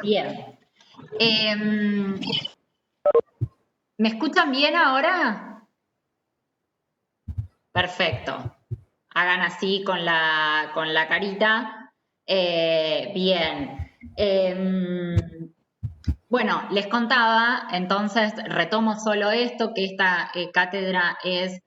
Bien. ¿Me escuchan bien ahora? Perfecto. Hagan así con la carita. Bien. Bueno, les contaba, entonces retomo solo esto, que esta cátedra es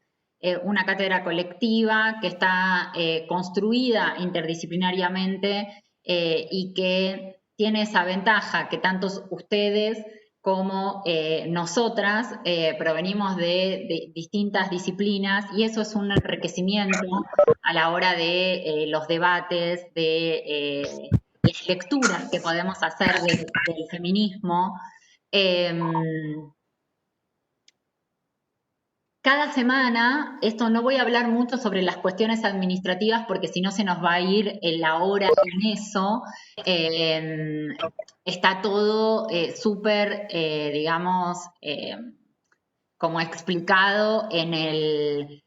una cátedra colectiva que está construida interdisciplinariamente y que tiene esa ventaja que tanto ustedes como nosotras provenimos de distintas disciplinas y eso es un enriquecimiento a la hora de los debates, de las lecturas que podemos hacer del feminismo. Cada semana, esto no voy a hablar mucho sobre las cuestiones administrativas porque si no se nos va a ir la hora en eso. Está todo súper, digamos, como explicado en el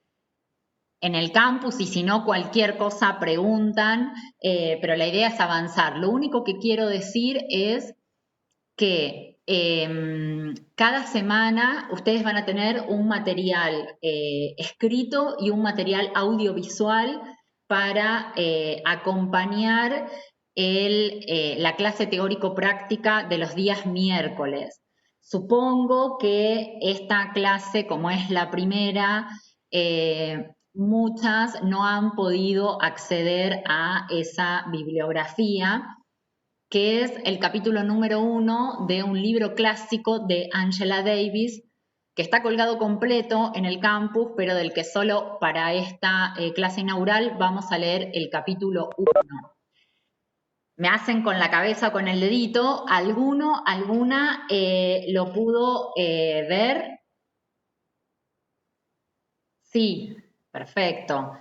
campus y si no cualquier cosa preguntan, pero la idea es avanzar. Lo único que quiero decir es que cada semana ustedes van a tener un material escrito y un material audiovisual para acompañar la clase teórico-práctica de los días miércoles. Supongo que esta clase, como es la primera, muchas no han podido acceder a esa bibliografía, que es el capítulo número 1 de un libro clásico de Angela Davis, que está colgado completo en el campus, pero del que solo para esta clase inaugural vamos a leer el capítulo 1. Me hacen con la cabeza o con el dedito, alguna lo pudo ver. Sí, perfecto.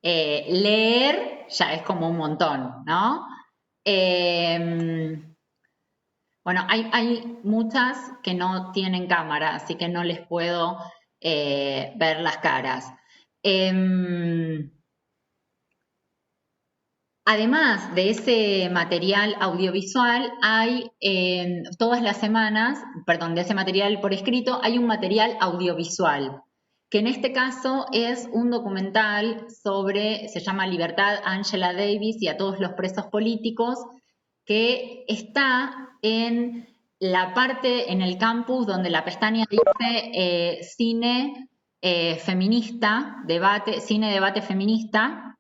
Leer ya es como un montón, ¿no? Bueno, hay muchas que no tienen cámara, así que no les puedo ver las caras. Además de ese material audiovisual, hay todas las semanas, perdón, de ese material por escrito, hay un material audiovisual, que en este caso es un documental sobre, se llama Libertad a Angela Davis y a todos los presos políticos, que está en la parte en el campus donde la pestaña dice cine feminista, cine debate feminista.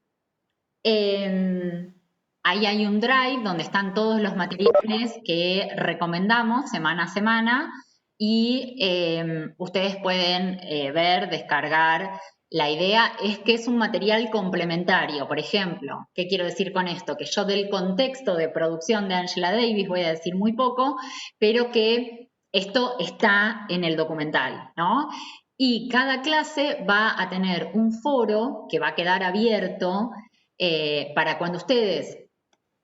Ahí hay un drive donde están todos los materiales que recomendamos semana a semana y ustedes pueden ver, descargar. La idea es que es un material complementario. Por ejemplo, ¿qué quiero decir con esto? Que yo del contexto de producción de Angela Davis voy a decir muy poco, pero que esto está en el documental, ¿no? Y cada clase va a tener un foro que va a quedar abierto para cuando ustedes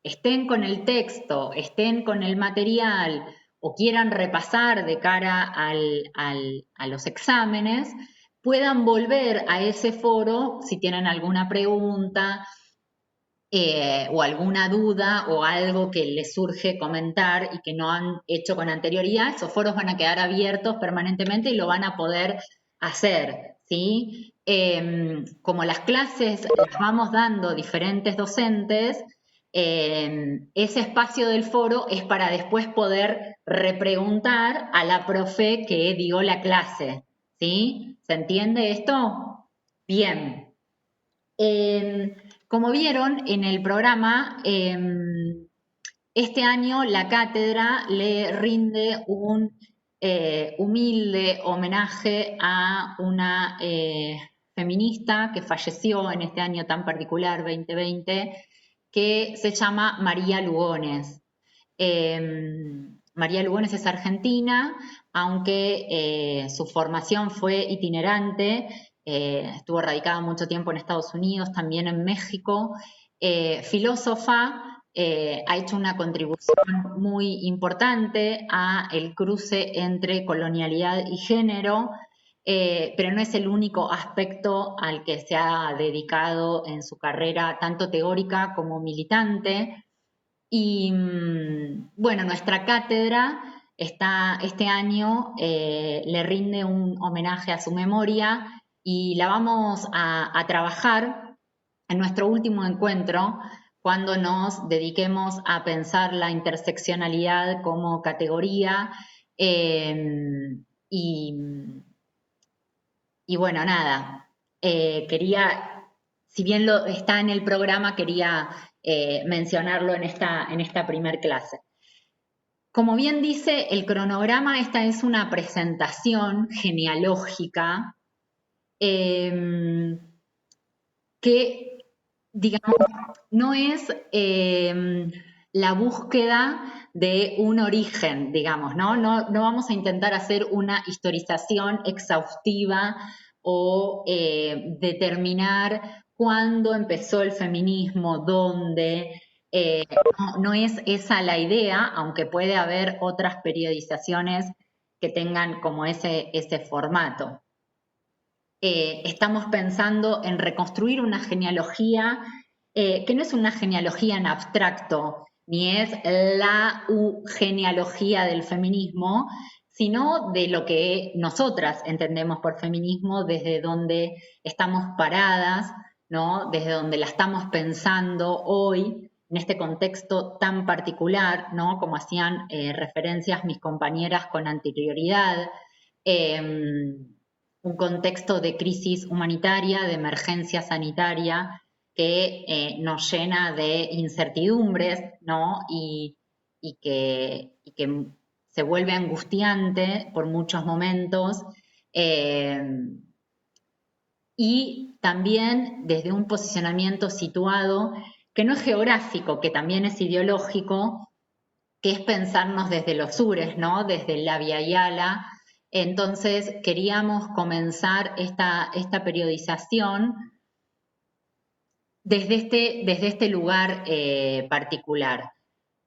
estén con el texto, estén con el material o quieran repasar de cara a los exámenes, puedan volver a ese foro si tienen alguna pregunta o alguna duda o algo que les surge comentar y que no han hecho con anterioridad. Esos foros van a quedar abiertos permanentemente y lo van a poder hacer, ¿sí? Como las clases las vamos dando diferentes docentes, ese espacio del foro es para después poder repreguntar a la profe que dio la clase, ¿sí? ¿Se entiende esto? Bien. Como vieron en el programa, este año la cátedra le rinde un humilde homenaje a una feminista que falleció en este año tan particular, 2020, que se llama María Lugones. María Lugones es argentina, aunque su formación fue itinerante, estuvo radicada mucho tiempo en Estados Unidos, también en México, filósofa, ha hecho una contribución muy importante a el cruce entre colonialidad y género, pero no es el único aspecto al que se ha dedicado en su carrera, tanto teórica como militante. Y bueno, nuestra cátedra este año le rinde un homenaje a su memoria y la vamos a trabajar en nuestro último encuentro cuando nos dediquemos a pensar la interseccionalidad como categoría y, y bueno, nada, quería, si bien lo está en el programa, quería mencionarlo en esta primer clase. Como bien dice el cronograma, esta es una presentación genealógica que, digamos, no es la búsqueda de un origen, digamos, ¿no? No vamos a intentar hacer una historización exhaustiva o determinar cuándo empezó el feminismo, dónde. No es esa la idea, aunque puede haber otras periodizaciones que tengan como ese formato. Estamos pensando en reconstruir una genealogía que no es una genealogía en abstracto, ni es la genealogía del feminismo, sino de lo que nosotras entendemos por feminismo, desde donde estamos paradas, ¿no? Desde donde la estamos pensando hoy, en este contexto tan particular, ¿no? Como hacían referencias mis compañeras con anterioridad. Un contexto de crisis humanitaria, de emergencia sanitaria, que nos llena de incertidumbres, ¿no? Y que se vuelve angustiante por muchos momentos. Y también desde un posicionamiento situado que no es geográfico, que también es ideológico, que es pensarnos desde los sures, ¿no? Desde la Via Yala. Entonces queríamos comenzar esta periodización desde este lugar particular.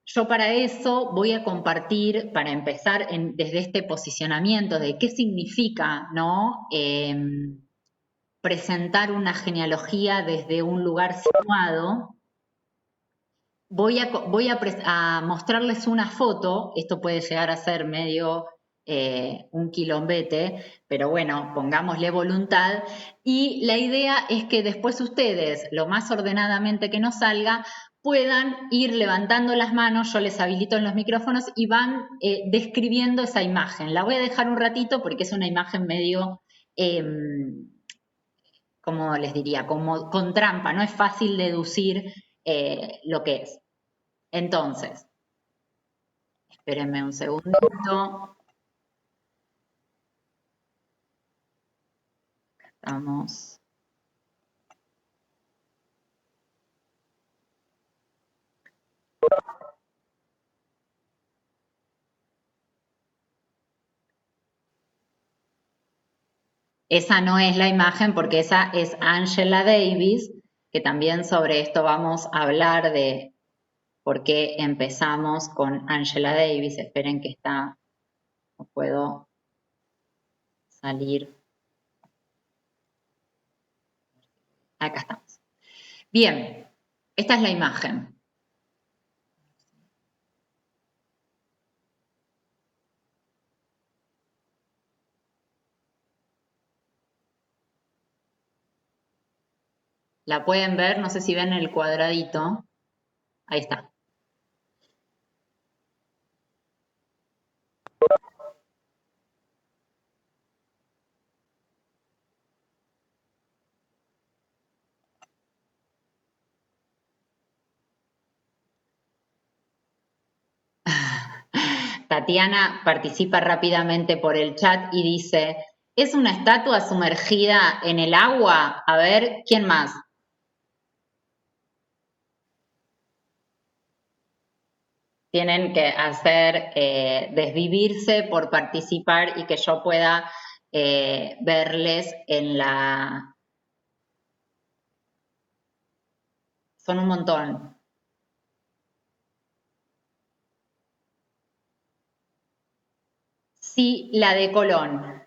Yo para eso voy a compartir, para empezar desde este posicionamiento de qué significa, ¿no? Presentar una genealogía desde un lugar situado. Voy a mostrarles una foto, esto puede llegar a ser medio un quilombete, pero bueno, pongámosle voluntad. Y la idea es que después ustedes, lo más ordenadamente que nos salga, puedan ir levantando las manos, yo les habilito en los micrófonos y van describiendo esa imagen. La voy a dejar un ratito porque es una imagen medio, como les diría, como con trampa, no es fácil deducir lo que es. Entonces, espérenme un segundito. Estamos. Esa no es la imagen porque esa es Angela Davis, que también sobre esto vamos a hablar de por qué empezamos con Angela Davis. Esperen que no puedo salir. Acá estamos. Bien, esta es la imagen. La pueden ver, no sé si ven el cuadradito. Ahí está. Tatiana participa rápidamente por el chat y dice, ¿es una estatua sumergida en el agua? A ver, ¿quién más? Tienen que hacer desvivirse por participar y que yo pueda verles en la... Son un montón. Sí, la de Colón,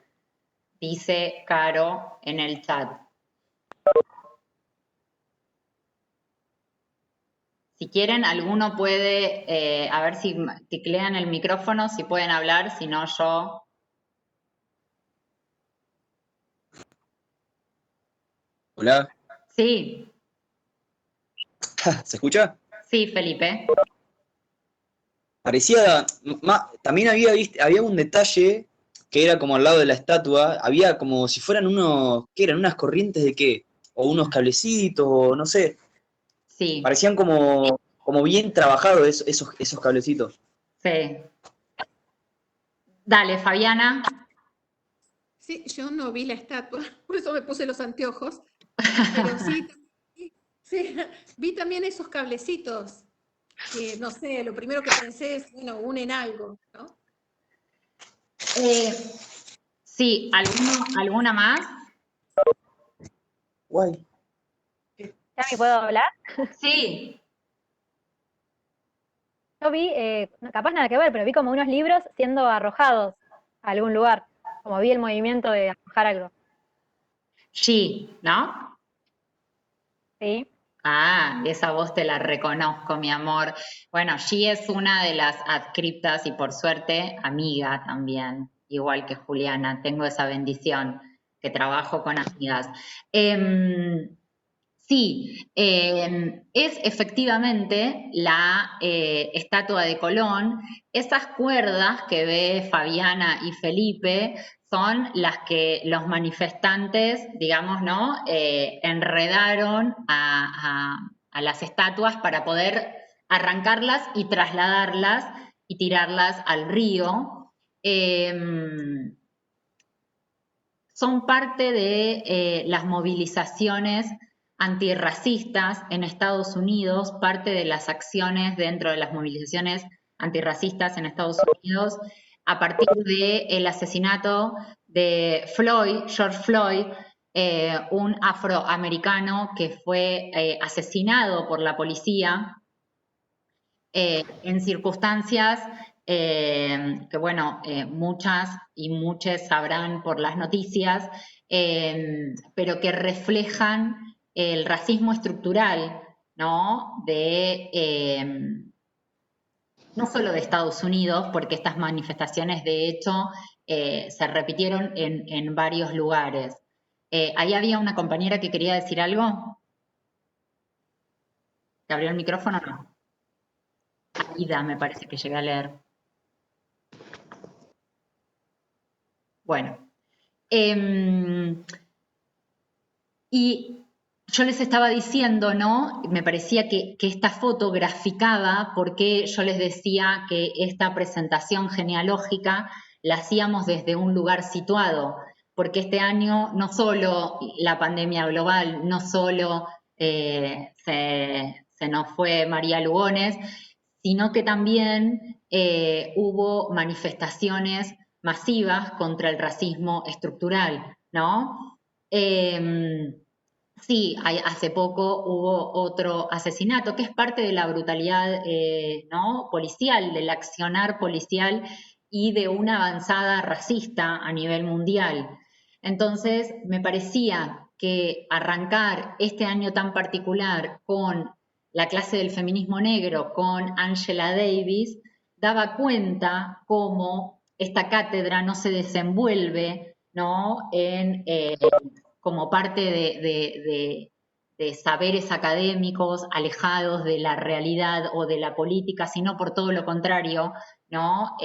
dice Caro en el chat. Si quieren, alguno puede, a ver si teclean el micrófono, si pueden hablar, si no yo. Hola, Sí, ¿se escucha? sí, Felipe. Parecía, también había un detalle que era como al lado de la estatua, había como si fueran unos, ¿qué eran? ¿Unas corrientes de qué? O unos cablecitos, o no sé, Sí, parecían como bien trabajados esos cablecitos. sí. Dale, Fabiana. Sí, yo no vi la estatua, por eso me puse los anteojos, pero sí, sí, vi también esos cablecitos, que no sé, lo primero que pensé es, bueno, unen algo, ¿no? Eh, sí, ¿alguna más? Guay. ¿Ya me puedo hablar? Sí. Yo vi, capaz nada que ver, pero vi como unos libros siendo arrojados a algún lugar. Como vi el movimiento de arrojar algo. Sí, ¿no? ¿Sí? Ah, esa voz te la reconozco, mi amor. Bueno, G es una de las adscriptas y por suerte amiga también, igual que Juliana. Tengo esa bendición que trabajo con amigas. Sí, es efectivamente la estatua de Colón. Esas cuerdas que ve Fabiana y Felipe son las que los manifestantes, digamos, ¿no? Enredaron a las estatuas para poder arrancarlas y trasladarlas y tirarlas al río. Son parte de las movilizaciones antirracistas en Estados Unidos, parte de las acciones dentro de las movilizaciones antirracistas en Estados Unidos, a partir del asesinato de Floyd, George Floyd, un afroamericano que fue asesinado por la policía en circunstancias que, bueno, muchas y muchos sabrán por las noticias, pero que reflejan el racismo estructural, ¿no? No solo de Estados Unidos, porque estas manifestaciones, de hecho, se repitieron en varios lugares. Ahí había una compañera que quería decir algo. ¿Te abrió el micrófono o no? Aida, me parece que llegué a leer. Bueno, y yo les estaba diciendo, ¿no? Me parecía que esta foto graficaba por qué yo les decía que esta presentación genealógica la hacíamos desde un lugar situado, porque este año no solo la pandemia global, no solo se nos fue María Lugones, sino que también hubo manifestaciones masivas contra el racismo estructural, ¿no? Sí, hace poco hubo otro asesinato que es parte de la brutalidad ¿no? policial, del accionar policial y de una avanzada racista a nivel mundial. Entonces, me parecía que arrancar este año tan particular con la clase del feminismo negro, con Angela Davis, daba cuenta cómo esta cátedra no se desenvuelve, ¿no? Como parte de saberes académicos alejados de la realidad o de la política, sino por todo lo contrario, ¿no?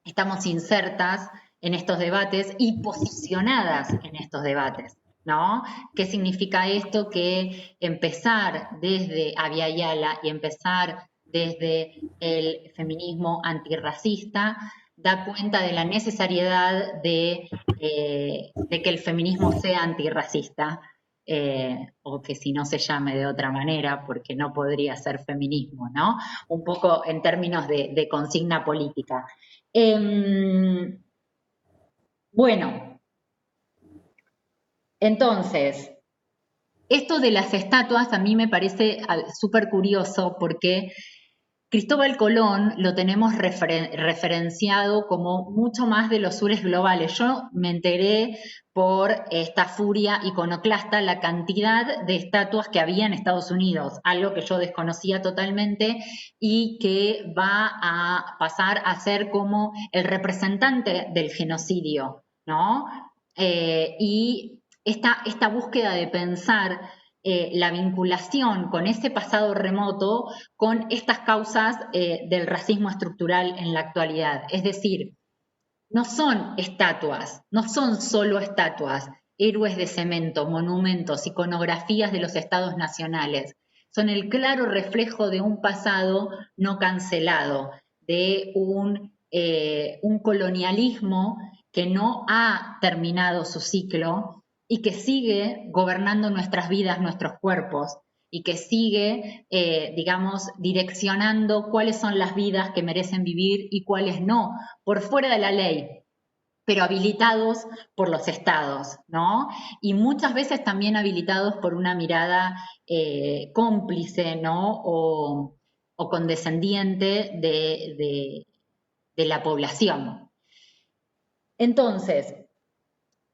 Estamos insertas en estos debates y posicionadas en estos debates, ¿no? ¿Qué significa esto? Que empezar desde Abya Yala y empezar desde el feminismo antirracista da cuenta de la necesariedad de que el feminismo sea antirracista, o que si no se llame de otra manera, porque no podría ser feminismo, ¿no? Un poco en términos de consigna política. Bueno, entonces, esto de las estatuas a mí me parece súper curioso porque Cristóbal Colón lo tenemos referenciado como mucho más de los sures globales. Yo me enteré por esta furia iconoclasta la cantidad de estatuas que había en Estados Unidos, algo que yo desconocía totalmente y que va a pasar a ser como el representante del genocidio, ¿no? Y esta búsqueda de pensar la vinculación con ese pasado remoto con estas causas del racismo estructural en la actualidad. Es decir, no son estatuas, no son solo estatuas, héroes de cemento, monumentos, iconografías de los estados nacionales. Son el claro reflejo de un pasado no cancelado, de un colonialismo que no ha terminado su ciclo y que sigue gobernando nuestras vidas, nuestros cuerpos, y que sigue, digamos, direccionando cuáles son las vidas que merecen vivir y cuáles no, por fuera de la ley, pero habilitados por los estados, ¿no? Y muchas veces también habilitados por una mirada cómplice, ¿no? O condescendiente de la población. Entonces,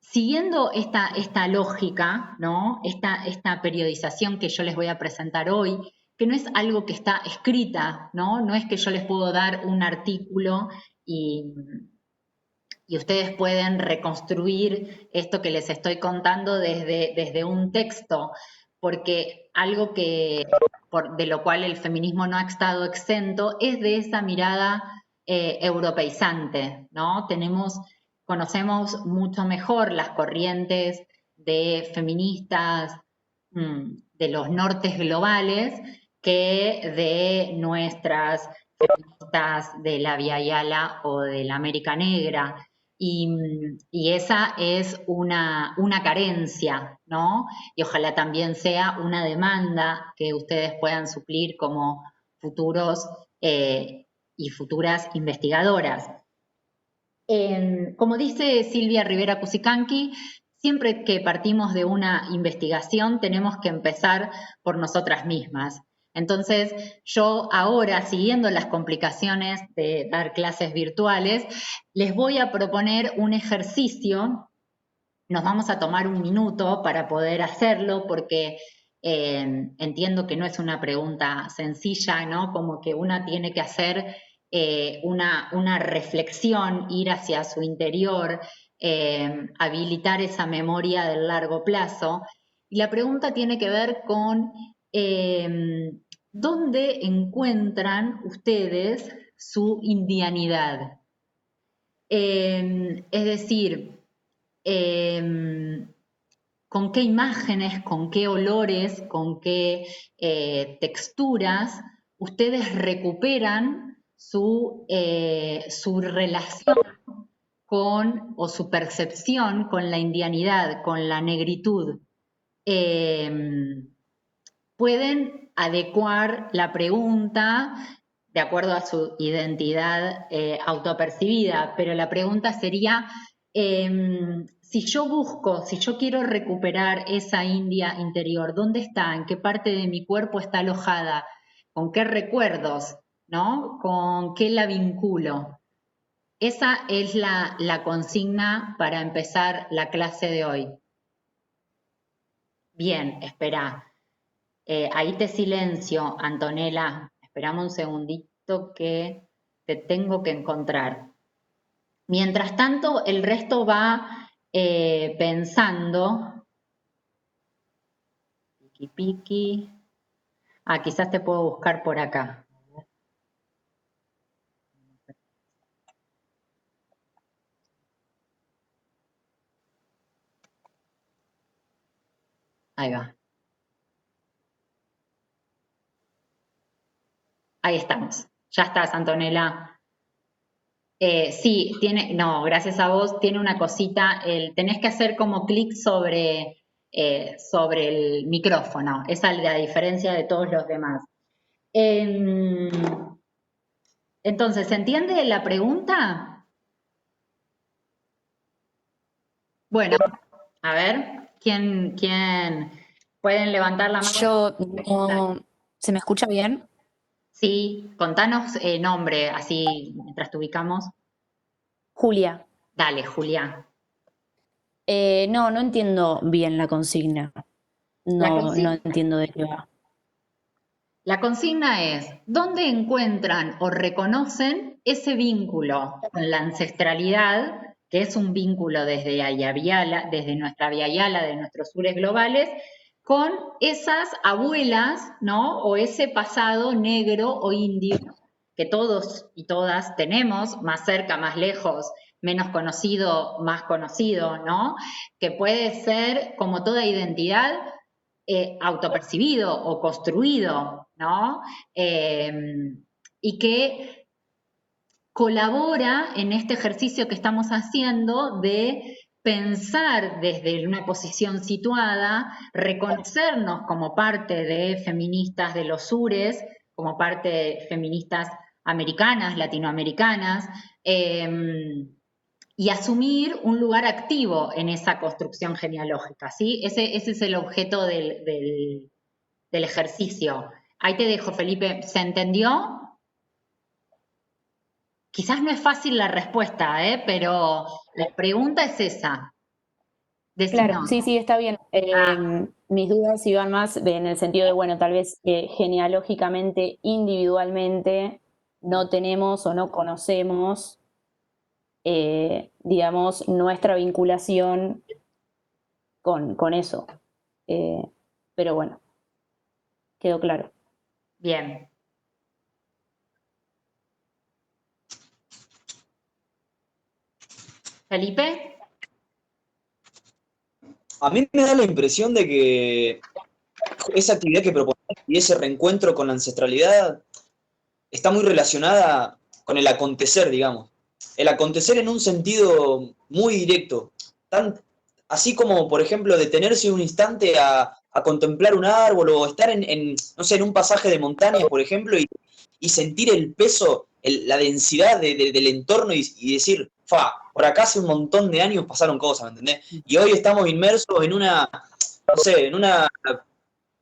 siguiendo esta lógica, ¿no? Esta periodización que yo les voy a presentar hoy, que no es algo que está escrita, ¿no? No es que yo les puedo dar un artículo y ustedes pueden reconstruir esto que les estoy contando desde un texto, porque algo de lo cual el feminismo no ha estado exento es de esa mirada europeizante, ¿no? Conocemos mucho mejor las corrientes de feministas de los nortes globales que de nuestras feministas de la Via Yala o de la América Negra. Y esa es una carencia, ¿no? Y ojalá también sea una demanda que ustedes puedan suplir como futuros y futuras investigadoras. Como dice Silvia Rivera Cusicanqui, siempre que partimos de una investigación tenemos que empezar por nosotras mismas. Entonces, yo ahora, siguiendo las complicaciones de dar clases virtuales, les voy a proponer un ejercicio. Nos vamos a tomar un minuto para poder hacerlo porque entiendo que no es una pregunta sencilla, ¿no? Como que una tiene que hacer una reflexión, ir hacia su interior, habilitar esa memoria del largo plazo. Y la pregunta tiene que ver con ¿dónde encuentran ustedes su indianidad? Es decir, con qué imágenes, con qué olores, con qué texturas ustedes recuperan su relación con, o su percepción con la indianidad, con la negritud. Pueden adecuar la pregunta de acuerdo a su identidad autopercibida, pero la pregunta sería, si yo quiero recuperar esa India interior, ¿dónde está? ¿En qué parte de mi cuerpo está alojada? ¿Con qué recuerdos? ¿No? ¿Con qué la vinculo? Esa es la consigna para empezar la clase de hoy. Bien, espera. Ahí te silencio, Antonella. Esperame un segundito que te tengo que encontrar. Mientras tanto, el resto va pensando. Piqui, piqui. Ah, quizás te puedo buscar por acá. Ahí va. Ahí estamos. Ya estás, Antonella. Sí, gracias a vos, tiene una cosita, tenés que hacer como clic sobre el micrófono, esa es la diferencia de todos los demás. Entonces, ¿se entiende la pregunta? Bueno, a ver, ¿quién pueden levantar la mano? ¿Se me escucha bien? Sí, contanos nombre, así mientras te ubicamos. Julia. Dale, Julia. No entiendo bien la consigna. La No consigna, entiendo de qué va. la consigna es, ¿dónde encuentran o reconocen ese vínculo con la ancestralidad, que es un vínculo desde Ayaviala, desde nuestra Viayala, de nuestros sures globales, con esas abuelas, ¿no? O ese pasado negro o indio que todos y todas tenemos, más cerca, más lejos, menos conocido, más conocido, ¿no? Que puede ser, como toda identidad, autopercibido o construido, ¿no? Y que colabora en este ejercicio que estamos haciendo de pensar desde una posición situada, reconocernos como parte de feministas de los sures, como parte de feministas americanas, latinoamericanas, y asumir un lugar activo en esa construcción genealógica, ¿sí? Ese es el objeto del ejercicio. Ahí te dejo, Felipe. ¿Se entendió? Quizás no es fácil la respuesta, pero la pregunta es esa. Claro, Decinos. sí, está bien. Mis dudas iban más en el sentido de, bueno, tal vez genealógicamente, individualmente, no tenemos o no conocemos, digamos, nuestra vinculación con eso. Pero bueno, quedó claro. Bien. Felipe. A mí me da la impresión de que esa actividad que proponés y ese reencuentro con la ancestralidad está muy relacionada con el acontecer, digamos. El acontecer en un sentido muy directo. Así como, por ejemplo, detenerse un instante a contemplar un árbol o estar no sé, en un pasaje de montaña, por ejemplo, y sentir el peso, la densidad del entorno y decir, por acá hace un montón de años pasaron cosas, ¿me entendés? Y hoy estamos inmersos en no sé,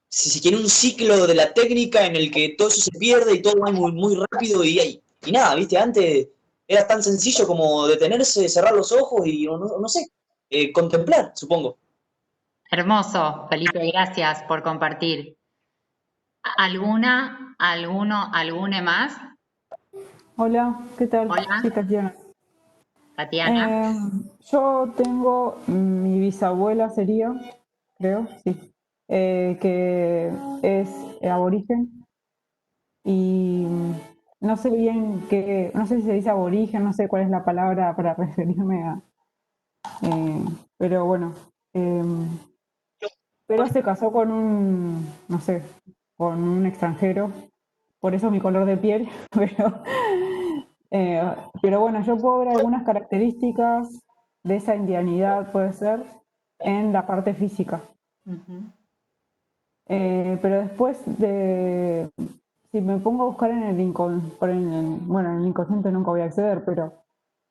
si se quiere, un ciclo de la técnica en el que todo eso se pierde y todo va muy, muy rápido y nada, ¿viste? Antes era tan sencillo como detenerse, cerrar los ojos y, no sé, contemplar, supongo. Hermoso, Felipe, gracias por compartir. ¿Algune más? Hola, ¿qué tal? Sí, Hola, Tatiana. Tatiana. Yo tengo mi bisabuela sería, creo, sí, que es aborigen y no sé bien qué, no sé si se dice aborigen, no sé cuál es la palabra para referirme a, pero bueno, pero se casó con no sé, con un extranjero, por eso mi color de piel, pero Eh, pero bueno, yo puedo ver algunas características de esa indianidad, puede ser, en la parte física. Ujú. Pero después si me pongo a buscar en bueno, en el inconsciente nunca voy a acceder, pero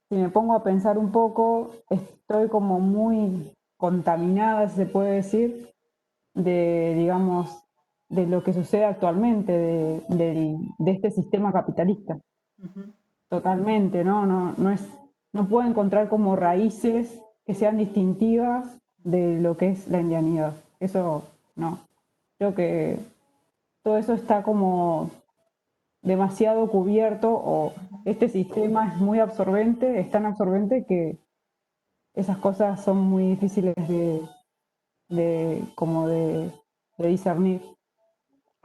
si me pongo a pensar un poco, estoy como muy contaminada, si se puede decir, digamos, de lo que sucede actualmente, de este sistema capitalista. Ujú. Totalmente, ¿no? No puedo encontrar como raíces que sean distintivas de lo que es la indianidad. Eso no. Creo que todo eso está como demasiado cubierto o este sistema es muy absorbente, es tan absorbente que esas cosas son muy difíciles como de discernir.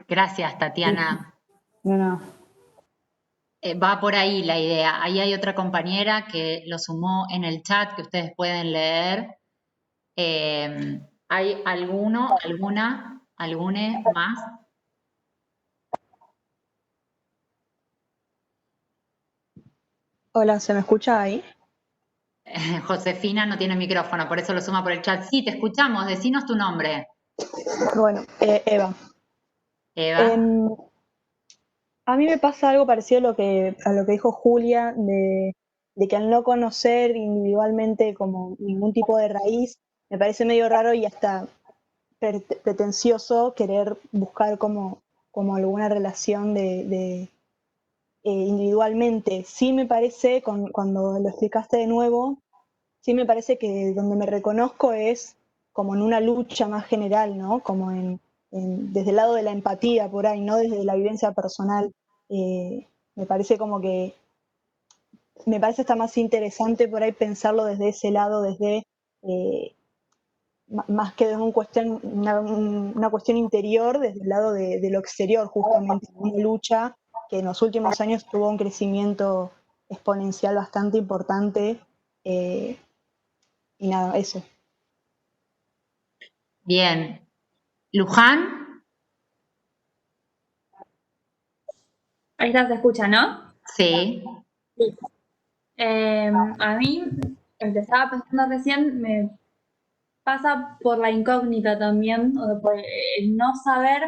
Gracias, Sí, Tatiana. no, no. Va por ahí la idea. Ahí hay otra compañera que lo sumó en el chat que ustedes pueden leer. ¿Hay algune más? Hola, ¿se me escucha ahí? Josefina no tiene micrófono, por eso lo suma por el chat. Sí, te escuchamos, decinos tu nombre. Bueno, Eva. Eva. Em, a mí me pasa algo parecido a lo que dijo Julia, de que al no conocer individualmente como ningún tipo de raíz, me parece medio raro y hasta pretencioso querer buscar como alguna relación individualmente. Sí me parece, cuando lo explicaste de nuevo, sí me parece que donde me reconozco es como en una lucha más general, ¿no? Como desde el lado de la empatía por ahí, no desde la vivencia personal. Me parece como que, me parece hasta más interesante por ahí pensarlo desde ese lado, desde más que desde una cuestión interior, desde el lado de lo exterior, justamente, una lucha que en los últimos años tuvo un crecimiento exponencial bastante importante. Y nada, eso. Bien. Luján, Ahí está, se escucha, ¿no? sí. A mí, el que estaba pensando recién, me pasa por la incógnita también, o por el no saber,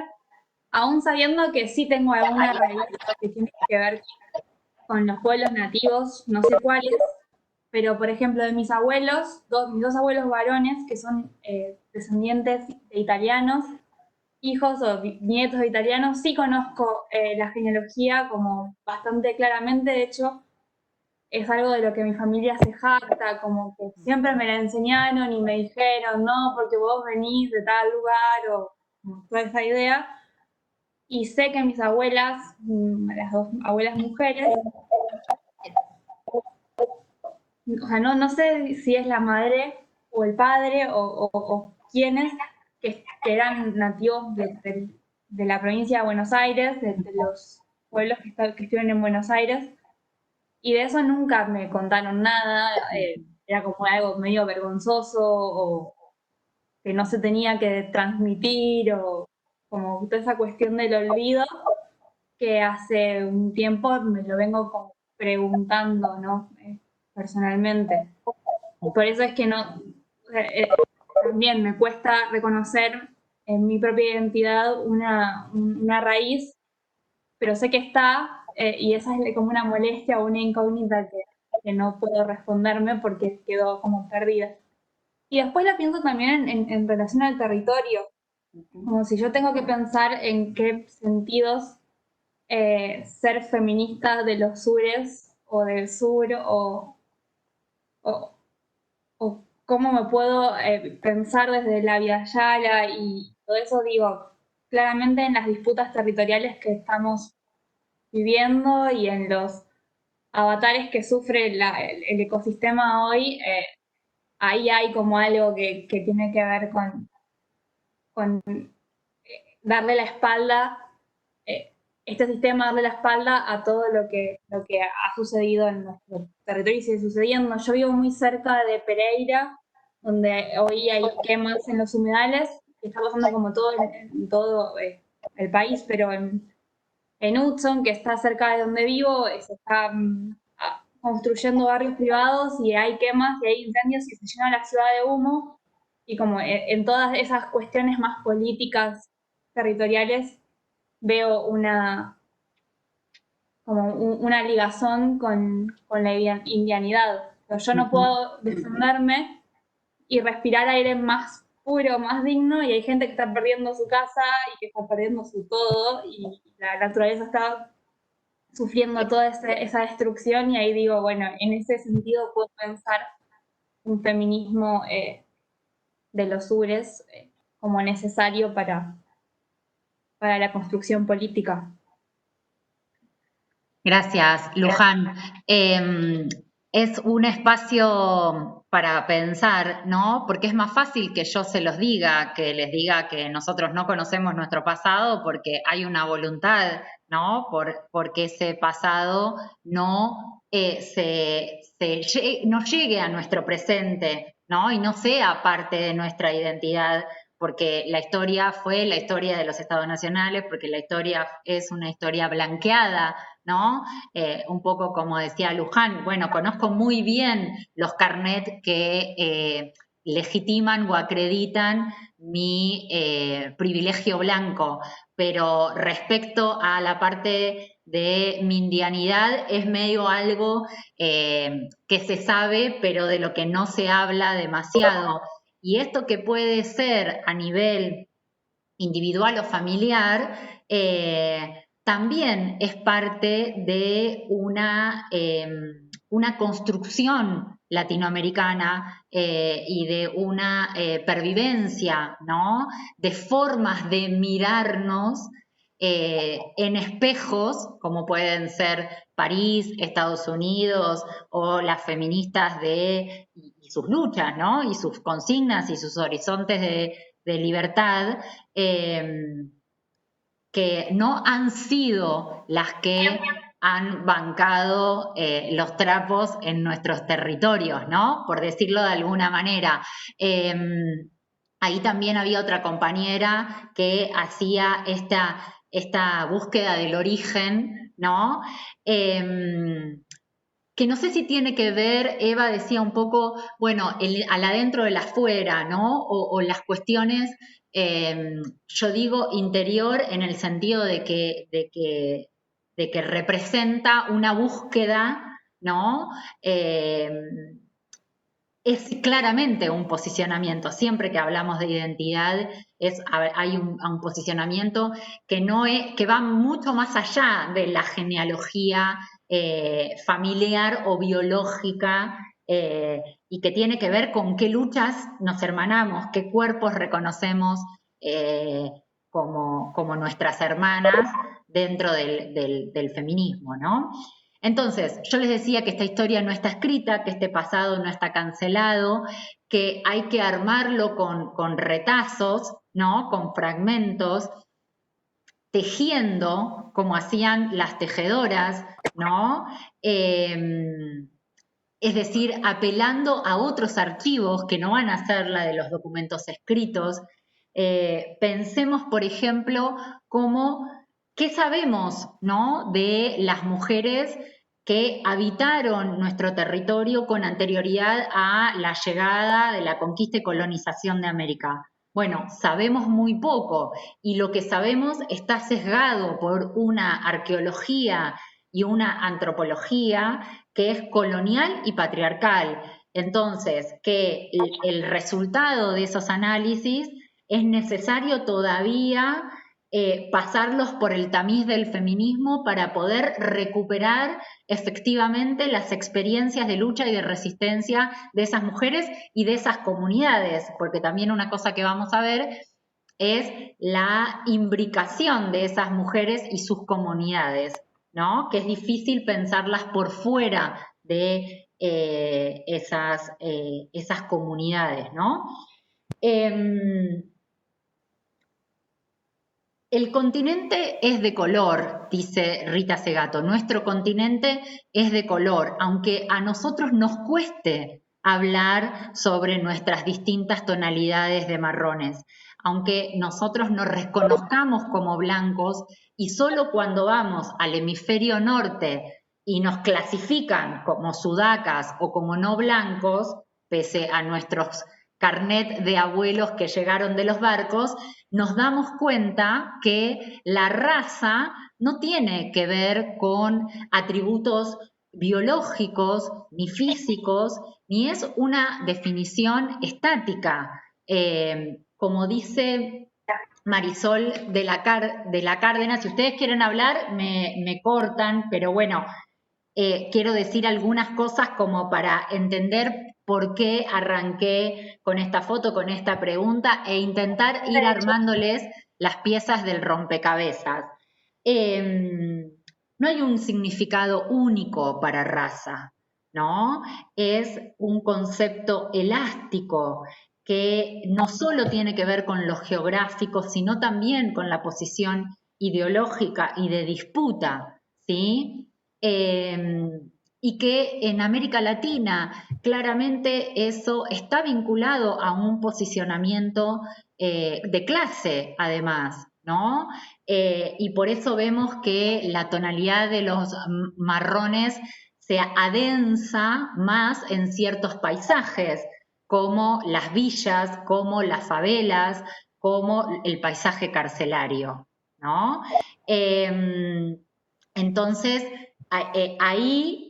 aún sabiendo que sí tengo alguna raíz que tiene que ver con los pueblos nativos, no sé cuáles, pero por ejemplo de mis abuelos, mis dos abuelos varones, que son descendientes de italianos, hijos o nietos de italianos, sí conozco la genealogía como bastante claramente, de hecho es algo de lo que mi familia se jacta, como que siempre me la enseñaron y me dijeron, no, porque vos venís de tal lugar, o como toda esa idea. Y sé que mis abuelas, las dos abuelas mujeres, o sea, no sé si es la madre o el padre o quiénes que eran nativos de la provincia de Buenos Aires, de los pueblos que estuvieron en Buenos Aires, y de eso nunca me contaron nada, era como algo medio vergonzoso o que no se tenía que transmitir o como toda esa cuestión del olvido que hace un tiempo me lo vengo como preguntando, ¿no? Personalmente. Y por eso es que no, también me cuesta reconocer en mi propia identidad una raíz, pero sé que está y esa es como una molestia o una incógnita que no puedo responderme porque quedó como perdida. Y después la pienso también en relación al territorio, como si yo tengo que pensar en qué sentidos ser feminista de los sures o del sur o, o cómo me puedo pensar desde la Via Yala y todo eso, digo, claramente en las disputas territoriales que estamos viviendo y en los avatares que sufre el ecosistema hoy, ahí hay como algo que tiene que ver con darle la espalda, este sistema darle la espalda a todo lo que ha sucedido en nuestro territorio y sigue sucediendo. Yo vivo muy cerca de Pereira, donde hoy hay quemas en los humedales, que está pasando como todo en todo el país, pero en Hudson, que está cerca de donde vivo, se está construyendo barrios privados y hay quemas y hay incendios y se llena la ciudad de humo. Y como en todas esas cuestiones más políticas, territoriales, veo como una ligazón con la indianidad. Pero yo no puedo defenderme y respirar aire más puro, más digno, y hay gente que está perdiendo su casa y que está perdiendo su todo, y la naturaleza está sufriendo toda esa destrucción, y ahí digo, bueno, en ese sentido puedo pensar un feminismo de los sures como necesario para la construcción política. Gracias, Luján. Es un espacio para pensar, ¿no? Porque es más fácil que yo se los diga, que les diga que nosotros no conocemos nuestro pasado, porque hay una voluntad, ¿no? Porque ese pasado no no llegue a nuestro presente, ¿no? Y no sea parte de nuestra identidad, porque la historia fue la historia de los estados nacionales, porque la historia es una historia blanqueada, ¿no? Un poco como decía Luján, bueno, conozco muy bien los carnet que legitiman o acreditan mi privilegio blanco, pero respecto a la parte de mi indianidad es medio algo que se sabe, pero de lo que no se habla demasiado. Y esto que puede ser a nivel individual o familiar, también es parte de una construcción latinoamericana y de una pervivencia, ¿no? De formas de mirarnos en espejos, como pueden ser París, Estados Unidos, o las feministas y sus luchas, ¿no? Y sus consignas y sus horizontes de libertad, que no han sido las que han bancado los trapos en nuestros territorios, ¿no? Por decirlo de alguna manera. Ahí también había otra compañera que hacía esta búsqueda del origen, ¿no? Que no sé si tiene que ver, Eva decía un poco, bueno, al adentro del afuera, ¿no? O las cuestiones, yo digo interior en el sentido de que representa una búsqueda, ¿no? Es claramente un posicionamiento. Siempre que hablamos de identidad hay un posicionamiento que va mucho más allá de la genealogía familiar o biológica y que tiene que ver con qué luchas nos hermanamos, qué cuerpos reconocemos como nuestras hermanas dentro del feminismo, ¿no? Entonces, yo les decía que esta historia no está escrita, que este pasado no está cancelado, que hay que armarlo con retazos, ¿no? Con fragmentos, tejiendo, como hacían las tejedoras, ¿no? Es decir, apelando a otros archivos que no van a ser la de los documentos escritos. Pensemos, por ejemplo, ¿qué sabemos, ¿no? De las mujeres que habitaron nuestro territorio con anterioridad a la llegada de la conquista y colonización de América? Bueno, sabemos muy poco y lo que sabemos está sesgado por una arqueología y una antropología que es colonial y patriarcal. Entonces, que el resultado de esos análisis es necesario todavía pasarlos por el tamiz del feminismo para poder recuperar efectivamente las experiencias de lucha y de resistencia de esas mujeres y de esas comunidades, porque también una cosa que vamos a ver es la imbricación de esas mujeres y sus comunidades, ¿no? Que es difícil pensarlas por fuera de esas comunidades, ¿no? El continente es de color, dice Rita Segato. Nuestro continente es de color, aunque a nosotros nos cueste hablar sobre nuestras distintas tonalidades de marrones, aunque nosotros nos reconozcamos como blancos y solo cuando vamos al hemisferio norte y nos clasifican como sudacas o como no blancos, pese a nuestros carnet de abuelos que llegaron de los barcos, nos damos cuenta que la raza no tiene que ver con atributos biológicos ni físicos, ni es una definición estática. Como dice Marisol de la Cárdenas, si ustedes quieren hablar, me cortan, pero bueno, quiero decir algunas cosas como para entender por qué arranqué con esta foto, con esta pregunta, e intentar ir armándoles las piezas del rompecabezas. No hay un significado único para raza, ¿no? Es un concepto elástico que no solo tiene que ver con lo geográfico, sino también con la posición ideológica y de disputa, ¿sí? Y que en América Latina claramente eso está vinculado a un posicionamiento de clase, además, ¿no? Y por eso vemos que la tonalidad de los marrones se adensa más en ciertos paisajes, como las villas, como las favelas, como el paisaje carcelario, ¿no? Entonces, ahí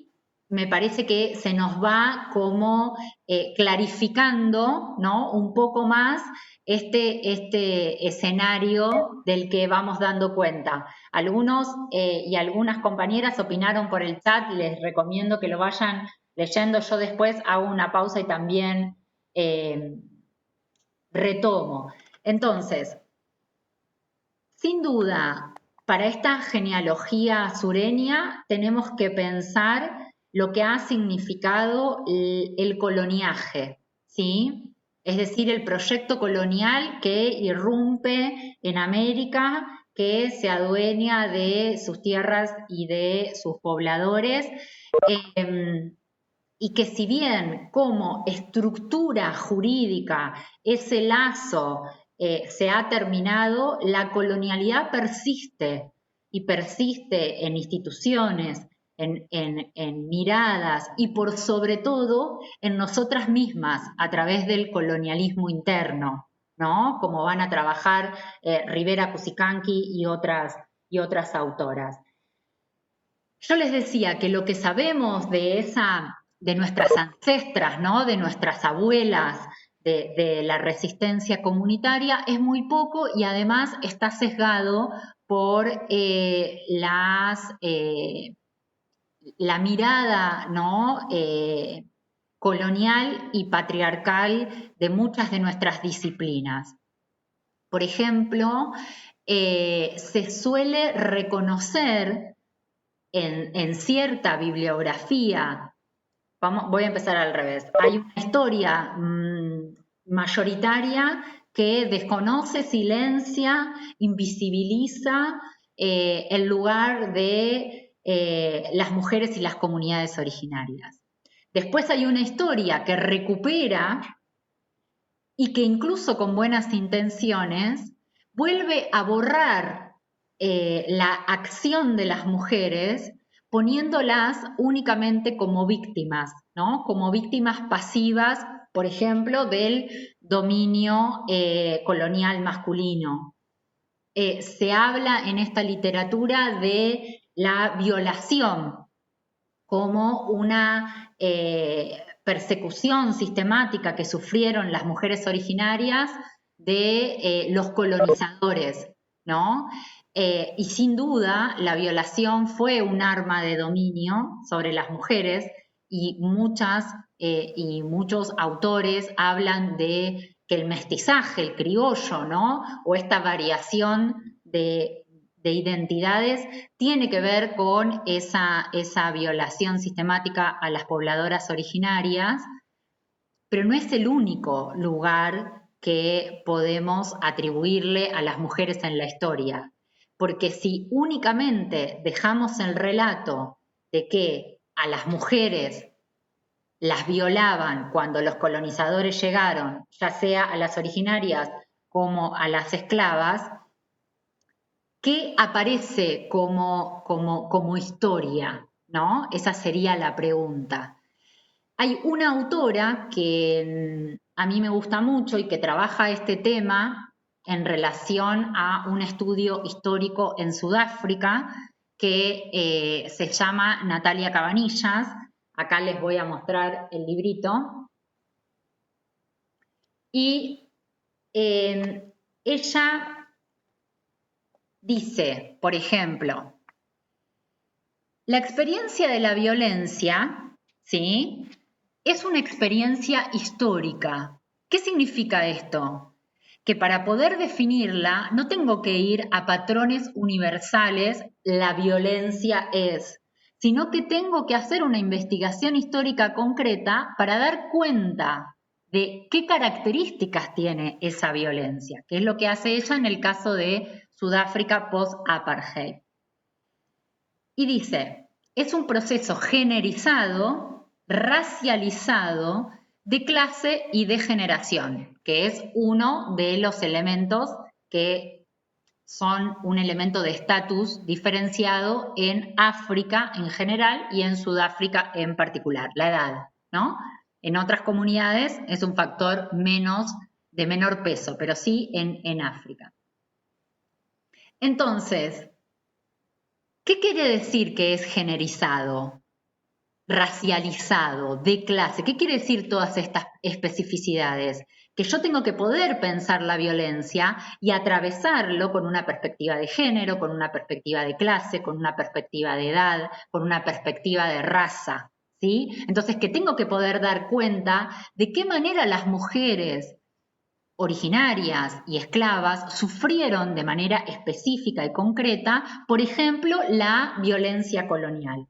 me parece que se nos va como clarificando, ¿no?, un poco más este escenario del que vamos dando cuenta. Algunos y algunas compañeras opinaron por el chat, les recomiendo que lo vayan leyendo. Yo después hago una pausa y también retomo. Entonces, sin duda, para esta genealogía sureña tenemos que pensar lo que ha significado el coloniaje, ¿sí? Es decir, el proyecto colonial que irrumpe en América, que se adueña de sus tierras y de sus pobladores, y que si bien como estructura jurídica ese lazo se ha terminado, la colonialidad persiste y persiste en instituciones, en miradas y por sobre todo en nosotras mismas a través del colonialismo interno, ¿no? Como van a trabajar Rivera Cusicanqui y otras autoras. Yo les decía que lo que sabemos de nuestras ancestras, ¿no?, de nuestras abuelas, de la resistencia comunitaria, es muy poco y además está sesgado por la mirada, ¿no?, colonial y patriarcal de muchas de nuestras disciplinas. Por ejemplo, se suele reconocer en cierta bibliografía, voy a empezar al revés, hay una historia mayoritaria que desconoce, silencia, invisibiliza el lugar de las mujeres y las comunidades originarias. Después hay una historia que recupera y que incluso con buenas intenciones vuelve a borrar la acción de las mujeres poniéndolas únicamente como víctimas, ¿no?, como víctimas pasivas, por ejemplo, del dominio colonial masculino. Se habla en esta literatura de la violación como una persecución sistemática que sufrieron las mujeres originarias de los colonizadores, ¿no? Y sin duda la violación fue un arma de dominio sobre las mujeres y muchos autores hablan de que el mestizaje, el criollo, ¿no?, o esta variación de identidades tiene que ver con esa violación sistemática a las pobladoras originarias, pero no es el único lugar que podemos atribuirle a las mujeres en la historia, porque si únicamente dejamos el relato de que a las mujeres las violaban cuando los colonizadores llegaron, ya sea a las originarias como a las esclavas, ¿qué aparece como historia?, ¿no? Esa sería la pregunta. Hay una autora que a mí me gusta mucho y que trabaja este tema en relación a un estudio histórico en Sudáfrica que se llama Natalia Cabanillas. Acá les voy a mostrar el librito. Y ella dice, por ejemplo, la experiencia de la violencia, ¿sí?, es una experiencia histórica. ¿Qué significa esto? Que para poder definirla no tengo que ir a patrones universales, la violencia es, sino que tengo que hacer una investigación histórica concreta para dar cuenta de qué características tiene esa violencia, que es lo que hace ella en el caso de Sudáfrica post-apartheid. Y dice, es un proceso generalizado, racializado, de clase y de generación, que es uno de los elementos que son un elemento de estatus diferenciado en África en general y en Sudáfrica en particular, la edad, ¿no? En otras comunidades es un factor de menor peso, pero sí en África. Entonces, ¿qué quiere decir que es generalizado? racializado, de clase. ¿Qué quiere decir todas estas especificidades? Que yo tengo que poder pensar la violencia y atravesarlo con una perspectiva de género, con una perspectiva de clase, con una perspectiva de edad, con una perspectiva de raza, ¿sí? Entonces, que tengo que poder dar cuenta de qué manera las mujeres originarias y esclavas sufrieron de manera específica y concreta, por ejemplo, la violencia colonial.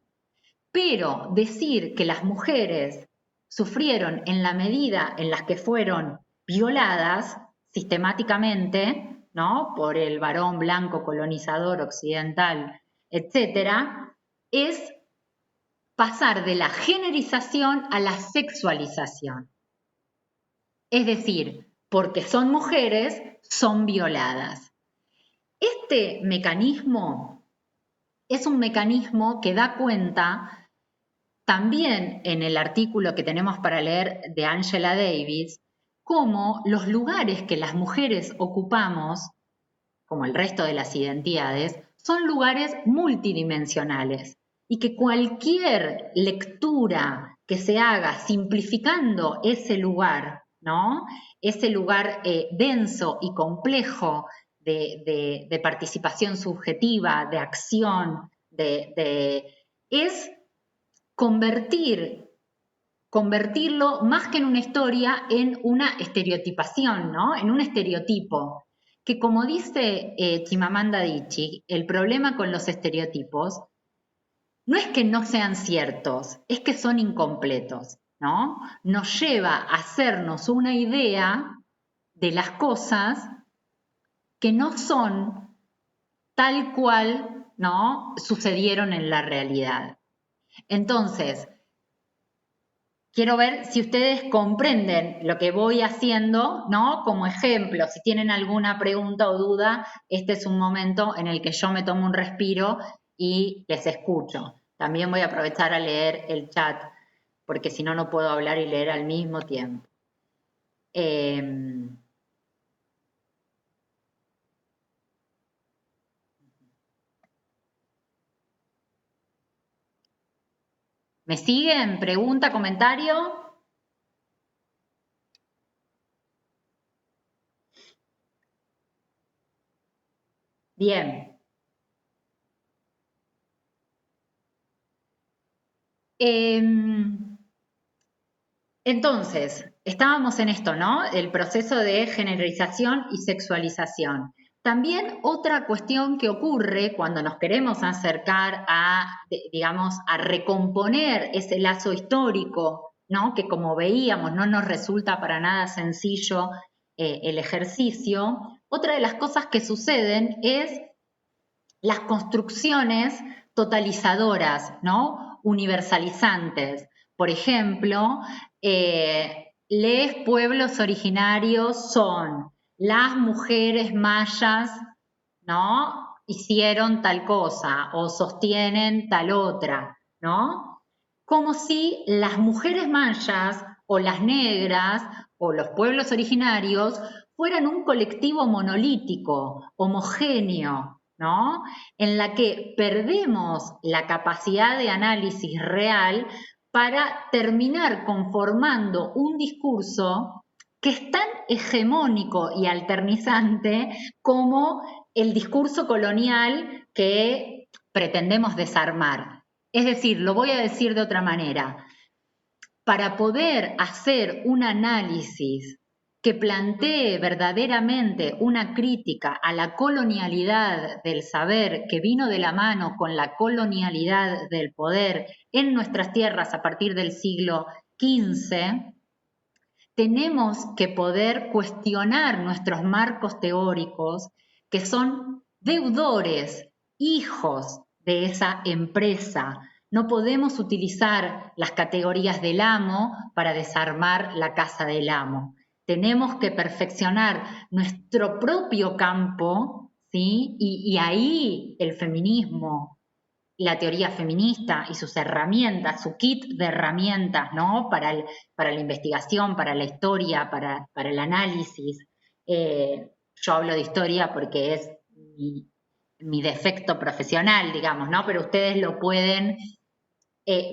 Pero decir que las mujeres sufrieron en la medida en las que fueron violadas sistemáticamente, ¿no?, por el varón blanco colonizador occidental, etcétera, es pasar de la generización a la sexualización. Es decir, porque son mujeres, son violadas. Este mecanismo es un mecanismo que da cuenta también en el artículo que tenemos para leer de Angela Davis, cómo los lugares que las mujeres ocupamos, como el resto de las identidades, son lugares multidimensionales y que cualquier lectura que se haga simplificando ese lugar, ¿no?, ese lugar denso y complejo de participación subjetiva, de acción, es convertirlo más que en una historia en una estereotipación, ¿no?, en un estereotipo, que como dice Chimamanda Adichie, el problema con los estereotipos no es que no sean ciertos, es que son incompletos, ¿no? Nos lleva a hacernos una idea de las cosas que no son tal cual, ¿no?, sucedieron en la realidad. Entonces, quiero ver si ustedes comprenden lo que voy haciendo, ¿no?, como ejemplo. Si tienen alguna pregunta o duda, este es un momento en el que yo me tomo un respiro y les escucho. También voy a aprovechar a leer el chat, porque si no, no puedo hablar y leer al mismo tiempo. ¿Me siguen? ¿Pregunta, comentario? Bien. Entonces, estábamos en esto, ¿no?, el proceso de generalización y sexualización. También otra cuestión que ocurre cuando nos queremos acercar a, digamos, a recomponer ese lazo histórico, ¿no?, que como veíamos no nos resulta para nada sencillo el ejercicio. Otra de las cosas que suceden es las construcciones totalizadoras, ¿no?, universalizantes. Por ejemplo, los pueblos originarios son las mujeres mayas, ¿no?, hicieron tal cosa o sostienen tal otra, ¿no? Como si las mujeres mayas o las negras o los pueblos originarios fueran un colectivo monolítico, homogéneo, ¿no?, en la que perdemos la capacidad de análisis real para terminar conformando un discurso que es tan hegemónico y alternizante como el discurso colonial que pretendemos desarmar. Es decir, lo voy a decir de otra manera, para poder hacer un análisis que plantee verdaderamente una crítica a la colonialidad del saber que vino de la mano con la colonialidad del poder en nuestras tierras a partir del siglo XV, tenemos que poder cuestionar nuestros marcos teóricos que son deudores, hijos de esa empresa. No podemos utilizar las categorías del amo para desarmar la casa del amo. Tenemos que perfeccionar nuestro propio campo, ¿sí? Y ahí el feminismo, la teoría feminista y sus herramientas, su kit de herramientas, ¿no?, para la investigación, para la historia, para el análisis. Yo hablo de historia porque es mi defecto profesional, digamos, ¿no?, pero ustedes lo pueden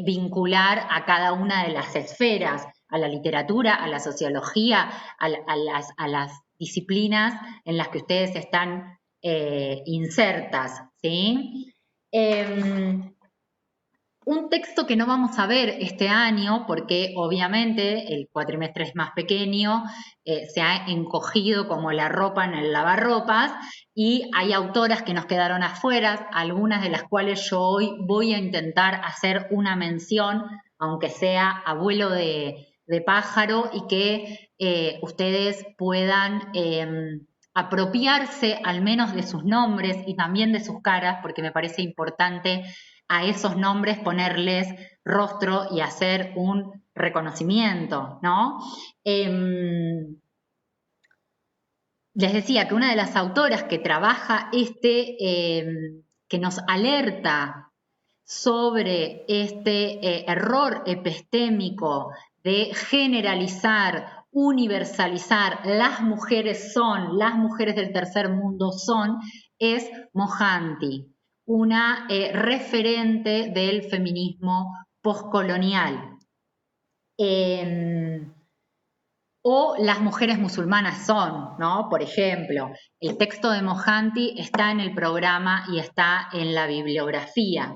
vincular a cada una de las esferas, a la literatura, a la sociología, a las disciplinas en las que ustedes están insertas, ¿sí? Un texto que no vamos a ver este año, porque obviamente el cuatrimestre es más pequeño, se ha encogido como la ropa en el lavarropas, y hay autoras que nos quedaron afuera, algunas de las cuales yo hoy voy a intentar hacer una mención, aunque sea abuelo de pájaro, y que ustedes puedan apropiarse al menos de sus nombres y también de sus caras, porque me parece importante a esos nombres ponerles rostro y hacer un reconocimiento, ¿no? Les decía que una de las autoras que trabaja que nos alerta sobre este error epistémico de generalizar, universalizar, las mujeres del tercer mundo son, es Mohanty, una referente del feminismo postcolonial. O las mujeres musulmanas son, ¿no? Por ejemplo, el texto de Mohanty está en el programa y está en la bibliografía.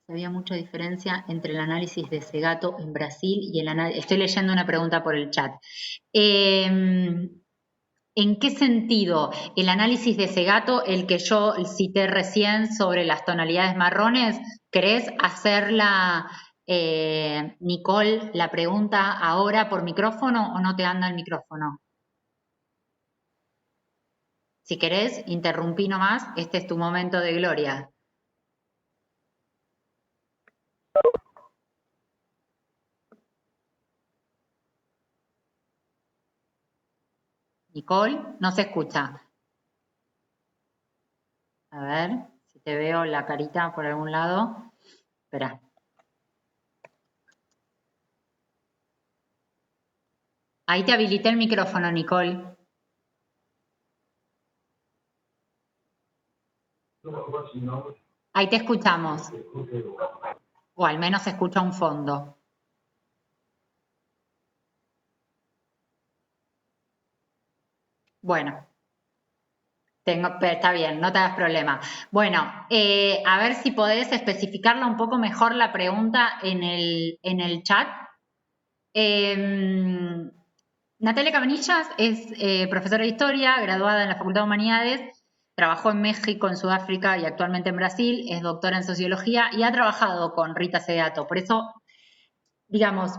Había mucha diferencia entre el análisis de Segato en Brasil y el análisis... Estoy leyendo una pregunta por el chat. ¿En qué sentido el análisis de Segato, el que yo cité recién sobre las tonalidades marrones, querés hacerla, Nicole, la pregunta ahora por micrófono o no te anda el micrófono? Si querés, interrumpí nomás, este es tu momento de gloria. Nicole, no se escucha. A ver si te veo la carita por algún lado. Espera. Ahí te habilité el micrófono, Nicole. Ahí te escuchamos. O al menos se escucha un fondo. Bueno, está bien, no te hagas problema. Bueno, a ver si podés especificarla un poco mejor la pregunta en el chat. Natalia Cabanillas es profesora de Historia, graduada en la Facultad de Humanidades, trabajó en México, en Sudáfrica y actualmente en Brasil, es doctora en Sociología y ha trabajado con Rita Segato. Por eso, digamos,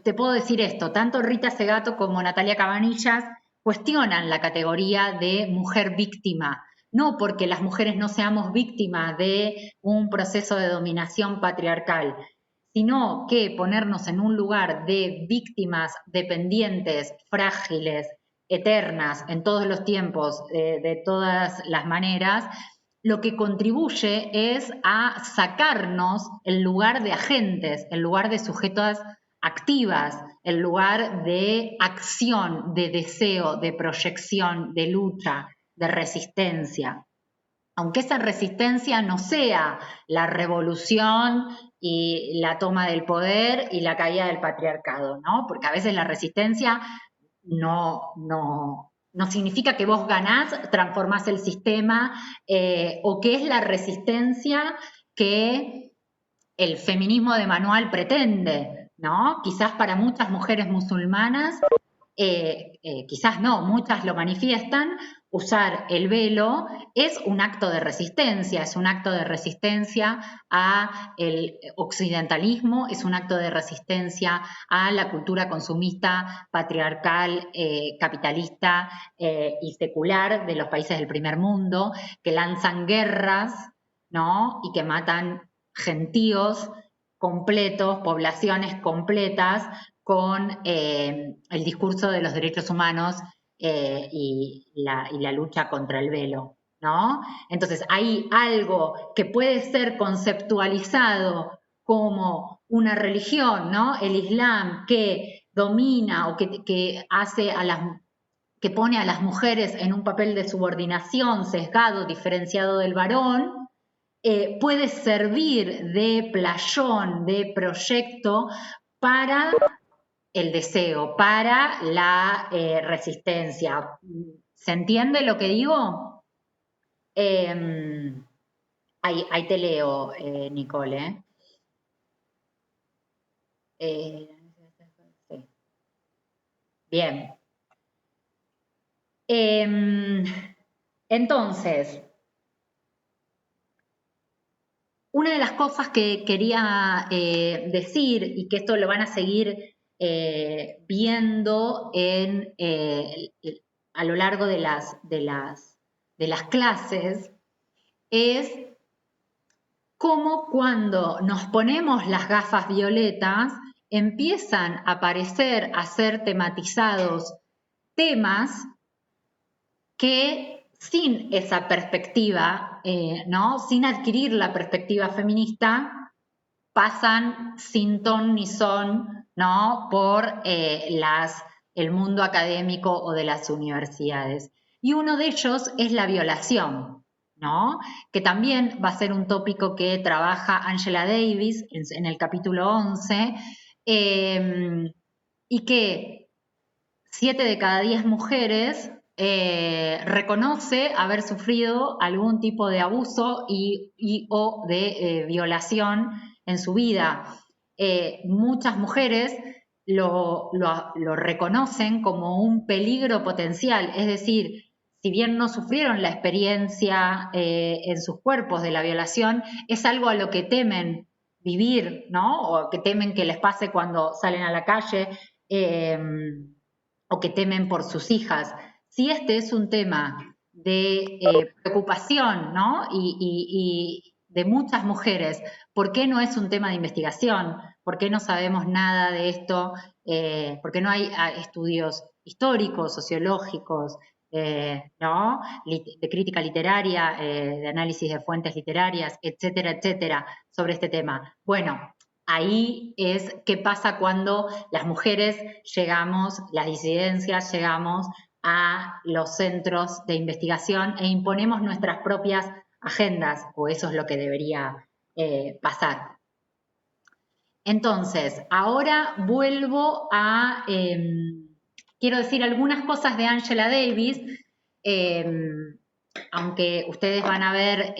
te puedo decir esto, tanto Rita Segato como Natalia Cabanillas cuestionan la categoría de mujer víctima, no porque las mujeres no seamos víctimas de un proceso de dominación patriarcal, sino que ponernos en un lugar de víctimas dependientes, frágiles, eternas, en todos los tiempos, de todas las maneras, lo que contribuye es a sacarnos el lugar de agentes, el lugar de sujetas activas, el lugar de acción, de deseo, de proyección, de lucha, de resistencia. Aunque esa resistencia no sea la revolución y la toma del poder y la caída del patriarcado, ¿no? Porque a veces la resistencia no significa que vos ganás, transformás el sistema, o que es la resistencia que el feminismo de manual pretende, ¿no? Quizás para muchas mujeres musulmanas, quizás no, muchas lo manifiestan, usar el velo es un acto de resistencia, es un acto de resistencia al occidentalismo, es un acto de resistencia a la cultura consumista, patriarcal, capitalista y secular de los países del primer mundo, que lanzan guerras, ¿no? Y que matan gentíos completos, poblaciones completas, con el discurso de los derechos humanos y la lucha contra el velo, ¿no? Entonces hay algo que puede ser conceptualizado como una religión, ¿no? El Islam, que domina o que hace a las que pone a las mujeres en un papel de subordinación sesgado, diferenciado del varón, puede servir de playón, de proyecto para el deseo, para la resistencia. ¿Se entiende lo que digo? Ahí te leo, Nicole. Sí. Bien. Entonces, una de las cosas que quería decir, y que esto lo van a seguir viendo a lo largo de las clases, es cómo cuando nos ponemos las gafas violetas empiezan a aparecer, a ser tematizados temas que sin esa perspectiva, ¿no? Sin adquirir la perspectiva feminista, pasan sin ton ni son, ¿no? Por el mundo académico o de las universidades. Y uno de ellos es la violación, ¿no? Que también va a ser un tópico que trabaja Angela Davis en el capítulo 11, y que 7 de cada 10 mujeres reconoce haber sufrido algún tipo de abuso o de violación en su vida. Muchas mujeres lo reconocen como un peligro potencial, es decir, si bien no sufrieron la experiencia en sus cuerpos de la violación, es algo a lo que temen vivir, ¿no? O que temen que les pase cuando salen a la calle, o que temen por sus hijas. Si este es un tema de preocupación, ¿no? y de muchas mujeres, ¿por qué no es un tema de investigación? ¿Por qué no sabemos nada de esto? ¿Por qué no hay estudios históricos, sociológicos, ¿no? De crítica literaria, de análisis de fuentes literarias, etcétera, etcétera, sobre este tema? Bueno, ahí es qué pasa cuando las mujeres llegamos, las disidencias, llegamos a los centros de investigación e imponemos nuestras propias agendas, o eso es lo que debería pasar. Entonces, ahora vuelvo a, quiero decir algunas cosas de Angela Davis, aunque ustedes van a ver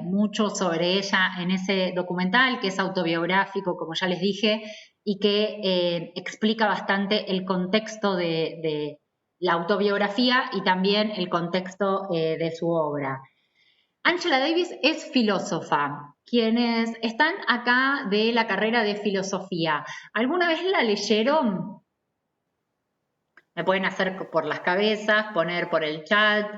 mucho sobre ella en ese documental, que es autobiográfico, como ya les dije, y que explica bastante el contexto de la autobiografía y también el contexto de su obra. Angela Davis es filósofa. Quienes están acá de la carrera de filosofía, ¿alguna vez la leyeron? Me pueden hacer por las cabezas, poner por el chat.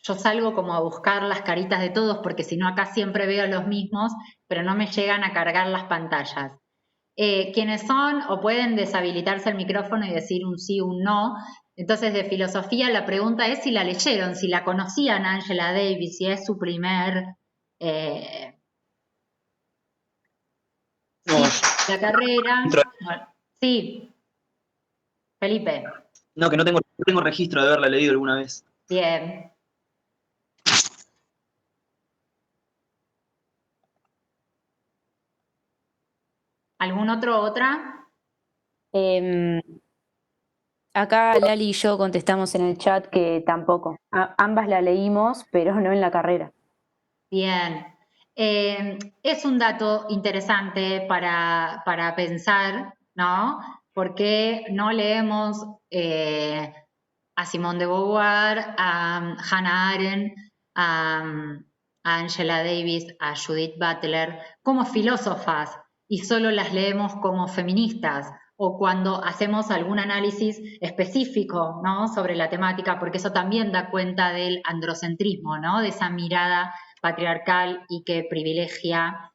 Yo salgo como a buscar las caritas de todos, porque si no acá siempre veo los mismos, pero no me llegan a cargar las pantallas. Quienes son o pueden deshabilitarse el micrófono y decir un sí o un no. Entonces, de filosofía, la pregunta es si la leyeron, si la conocían a Angela Davis, si es su primer... No. Sí, la carrera. Sí. Felipe. No, que no tengo registro de haberla leído alguna vez. Bien. ¿Algún otra? Acá Lali y yo contestamos en el chat que tampoco. Ambas la leímos, pero no en la carrera. Bien. Es un dato interesante para pensar, ¿no? Porque no leemos a Simone de Beauvoir, a Hannah Arendt, a Angela Davis, a Judith Butler como filósofas y solo las leemos como feministas, o cuando hacemos algún análisis específico, ¿no? Sobre la temática, porque eso también da cuenta del androcentrismo, ¿no? De esa mirada patriarcal y que privilegia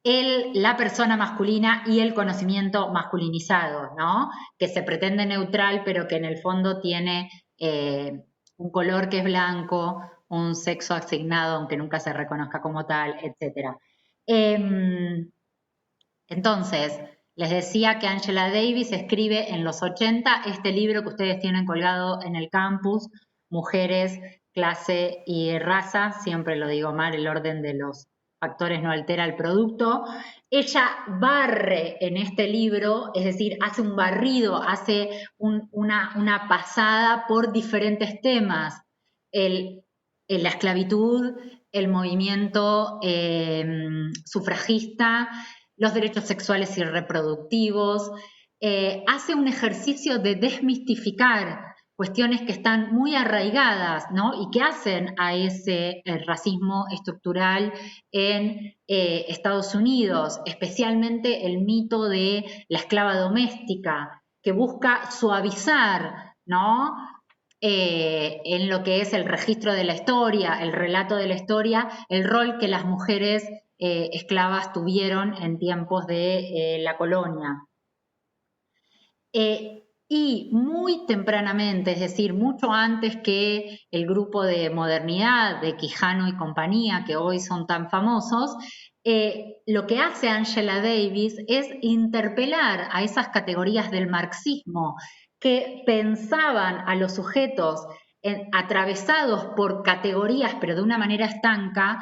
la persona masculina y el conocimiento masculinizado, ¿no? Que se pretende neutral, pero que en el fondo tiene un color que es blanco, un sexo asignado, aunque nunca se reconozca como tal, etc. Entonces, les decía que Angela Davis escribe en los 80 este libro que ustedes tienen colgado en el campus, Mujeres, Clase y Raza. Siempre lo digo mal, el orden de los factores no altera el producto. Ella barre en este libro, es decir, hace un barrido, hace una pasada por diferentes temas. La esclavitud, el movimiento sufragista, los derechos sexuales y reproductivos, hace un ejercicio de desmistificar cuestiones que están muy arraigadas, ¿no? Y que hacen a ese racismo estructural en Estados Unidos, especialmente el mito de la esclava doméstica, que busca suavizar, ¿no? En lo que es el registro de la historia, el relato de la historia, el rol que las mujeres esclavas tuvieron en tiempos de la colonia. Y muy tempranamente, es decir, mucho antes que el grupo de modernidad de Quijano y compañía, que hoy son tan famosos, lo que hace Angela Davis es interpelar a esas categorías del marxismo que pensaban a los sujetos atravesados por categorías, pero de una manera estanca,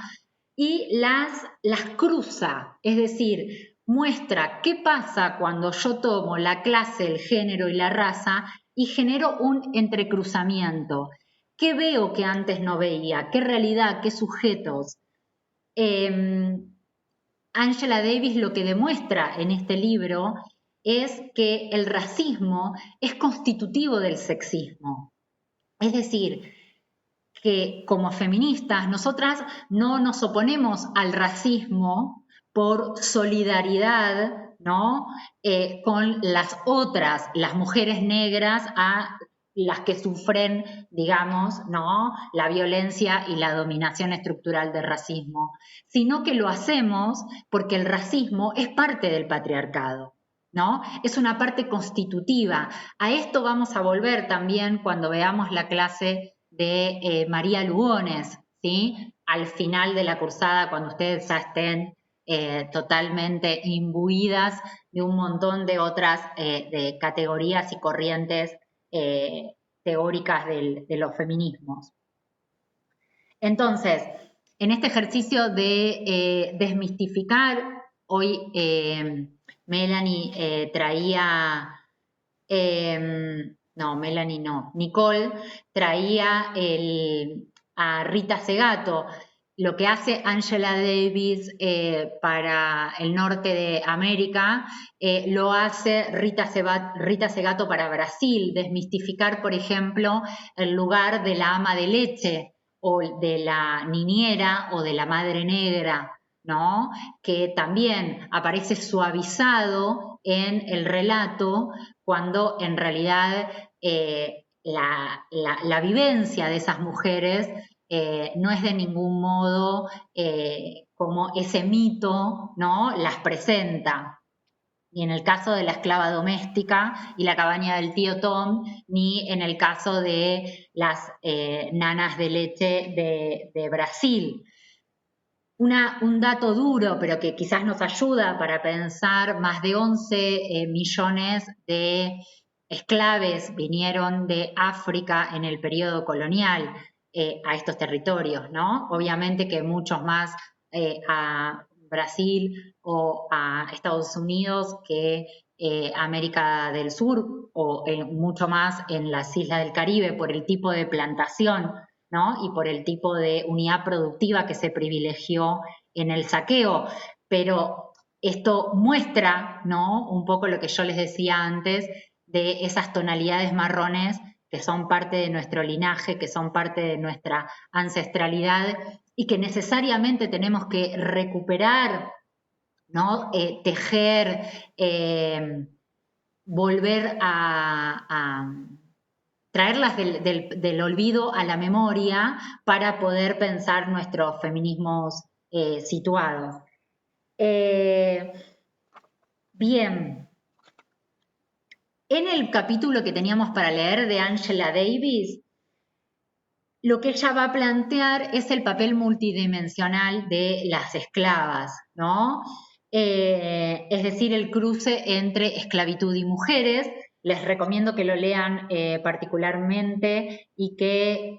y las cruza, es decir, muestra qué pasa cuando yo tomo la clase, el género y la raza y genero un entrecruzamiento. ¿Qué veo que antes no veía? ¿Qué realidad? ¿Qué sujetos? Angela Davis lo que demuestra en este libro es que el racismo es constitutivo del sexismo. Es decir, que como feministas nosotras no nos oponemos al racismo por solidaridad, ¿no? Con las otras, las mujeres negras, a las que sufren, digamos, ¿no? La violencia y la dominación estructural del racismo, sino que lo hacemos porque el racismo es parte del patriarcado, ¿no? Es una parte constitutiva. A esto vamos a volver también cuando veamos la clase de María Lugones, ¿sí? Al final de la cursada, cuando ustedes ya estén totalmente imbuidas de un montón de otras de categorías y corrientes teóricas de los feminismos. Entonces, en este ejercicio de desmistificar, hoy Melanie traía, no, Melanie no, Nicole traía a Rita Segato. Lo que hace Angela Davis para el norte de América, lo hace Rita Segato para Brasil, desmistificar, por ejemplo, el lugar de la ama de leche o de la niñera o de la madre negra, ¿no? Que también aparece suavizado en el relato cuando en realidad la vivencia de esas mujeres no es de ningún modo como ese mito, ¿no? Las presenta. Ni en el caso de la esclava doméstica y la cabaña del tío Tom, ni en el caso de las nanas de leche de Brasil. Un dato duro, pero que quizás nos ayuda para pensar, más de 11 millones de esclaves vinieron de África en el periodo colonial a estos territorios, ¿no? Obviamente que muchos más a Brasil o a Estados Unidos que América del Sur o mucho más en las islas del Caribe por el tipo de plantación, ¿no? Y por el tipo de unidad productiva que se privilegió en el saqueo. Pero esto muestra, ¿no? Un poco lo que yo les decía antes de esas tonalidades marrones que son parte de nuestro linaje, que son parte de nuestra ancestralidad y que necesariamente tenemos que recuperar, ¿no? Tejer, volver a traerlas del olvido a la memoria para poder pensar nuestros feminismos situados. Bien. En el capítulo que teníamos para leer de Angela Davis, lo que ella va a plantear es el papel multidimensional de las esclavas, ¿no? Es decir, el cruce entre esclavitud y mujeres. Les recomiendo que lo lean particularmente y que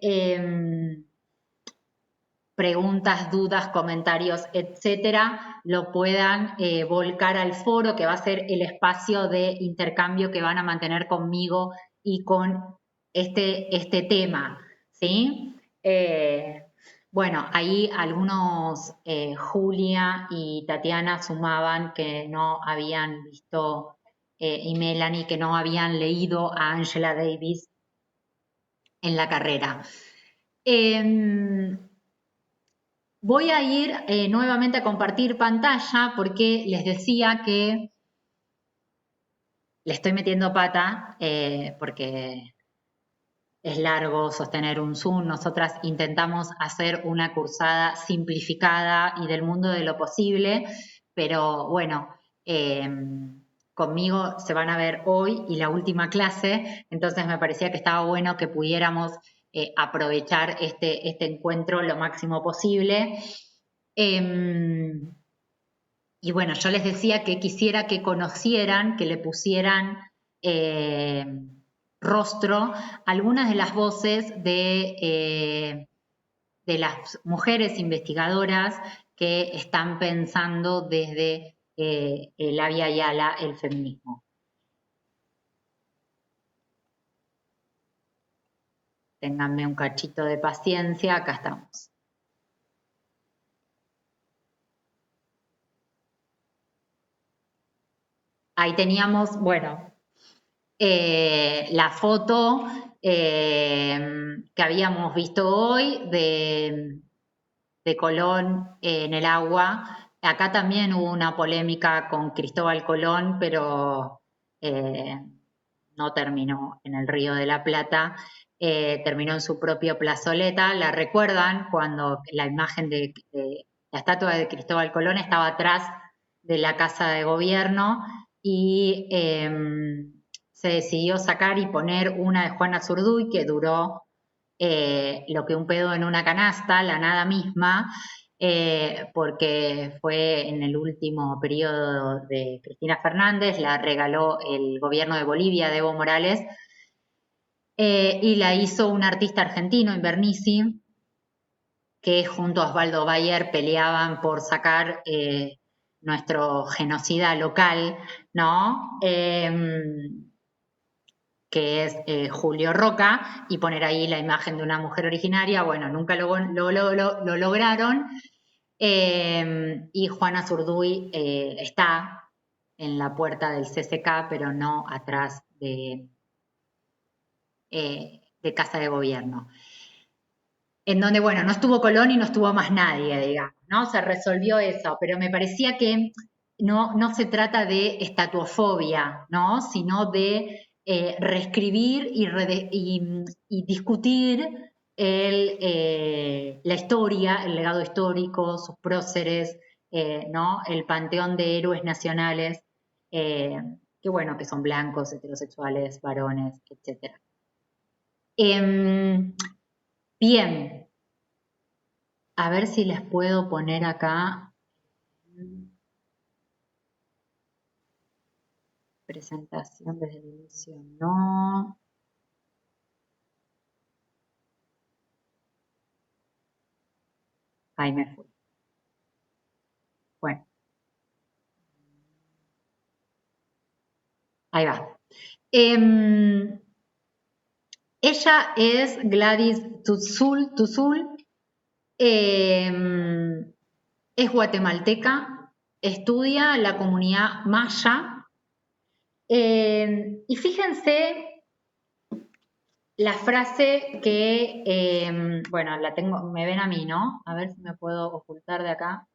preguntas, dudas, comentarios, etcétera, lo puedan volcar al foro, que va a ser el espacio de intercambio que van a mantener conmigo y con este tema, ¿sí? Bueno, ahí algunos, Julia y Tatiana sumaban que no habían visto, y Melanie, que no habían leído a Angela Davis en la carrera. Voy a ir nuevamente a compartir pantalla porque les decía que le estoy metiendo pata porque es largo sostener un Zoom. Nosotras intentamos hacer una cursada simplificada y del mundo de lo posible, pero bueno, conmigo se van a ver hoy y la última clase, entonces me parecía que estaba bueno que pudiéramos aprovechar este encuentro lo máximo posible. Y bueno, yo les decía que quisiera que conocieran, que le pusieran rostro algunas de las voces de las mujeres investigadoras que están pensando desde la Vía Yala el feminismo. Ténganme un cachito de paciencia, acá estamos. Ahí teníamos, bueno, la foto que habíamos visto hoy de Colón en el agua. Acá también hubo una polémica con Cristóbal Colón, pero no terminó en el Río de la Plata, terminó en su propia plazoleta. ¿La recuerdan? Cuando la imagen de la estatua de Cristóbal Colón estaba atrás de la Casa de Gobierno y se decidió sacar y poner una de Juana Zurduy que duró lo que un pedo en una canasta, la nada misma, porque fue en el último periodo de Cristina Fernández, la regaló el gobierno de Bolivia de Evo Morales, y la hizo un artista argentino, Invernizzi, que junto a Osvaldo Bayer peleaban por sacar nuestro genocida local, ¿no? Que es Julio Roca, y poner ahí la imagen de una mujer originaria. Bueno, nunca lo lograron, y Juana Zurduy está en la puerta del CCK, pero no atrás de Casa de Gobierno. En donde, bueno, no estuvo Colón y no estuvo más nadie, digamos, ¿no? Se resolvió eso, pero me parecía que no se trata de estatuofobia, ¿no? Sino de reescribir y discutir la historia, el legado histórico, sus próceres, ¿no? El panteón de héroes nacionales, que bueno, que son blancos, heterosexuales, varones, etc. Bien, a ver si les puedo poner acá presentación desde el inicio, no. Ahí me fui. Bueno. Ahí va. Ella es Gladys Tuzul, es guatemalteca, estudia la comunidad maya, y fíjense la frase que, bueno, la tengo, me ven a mí, ¿no? A ver si me puedo ocultar de acá.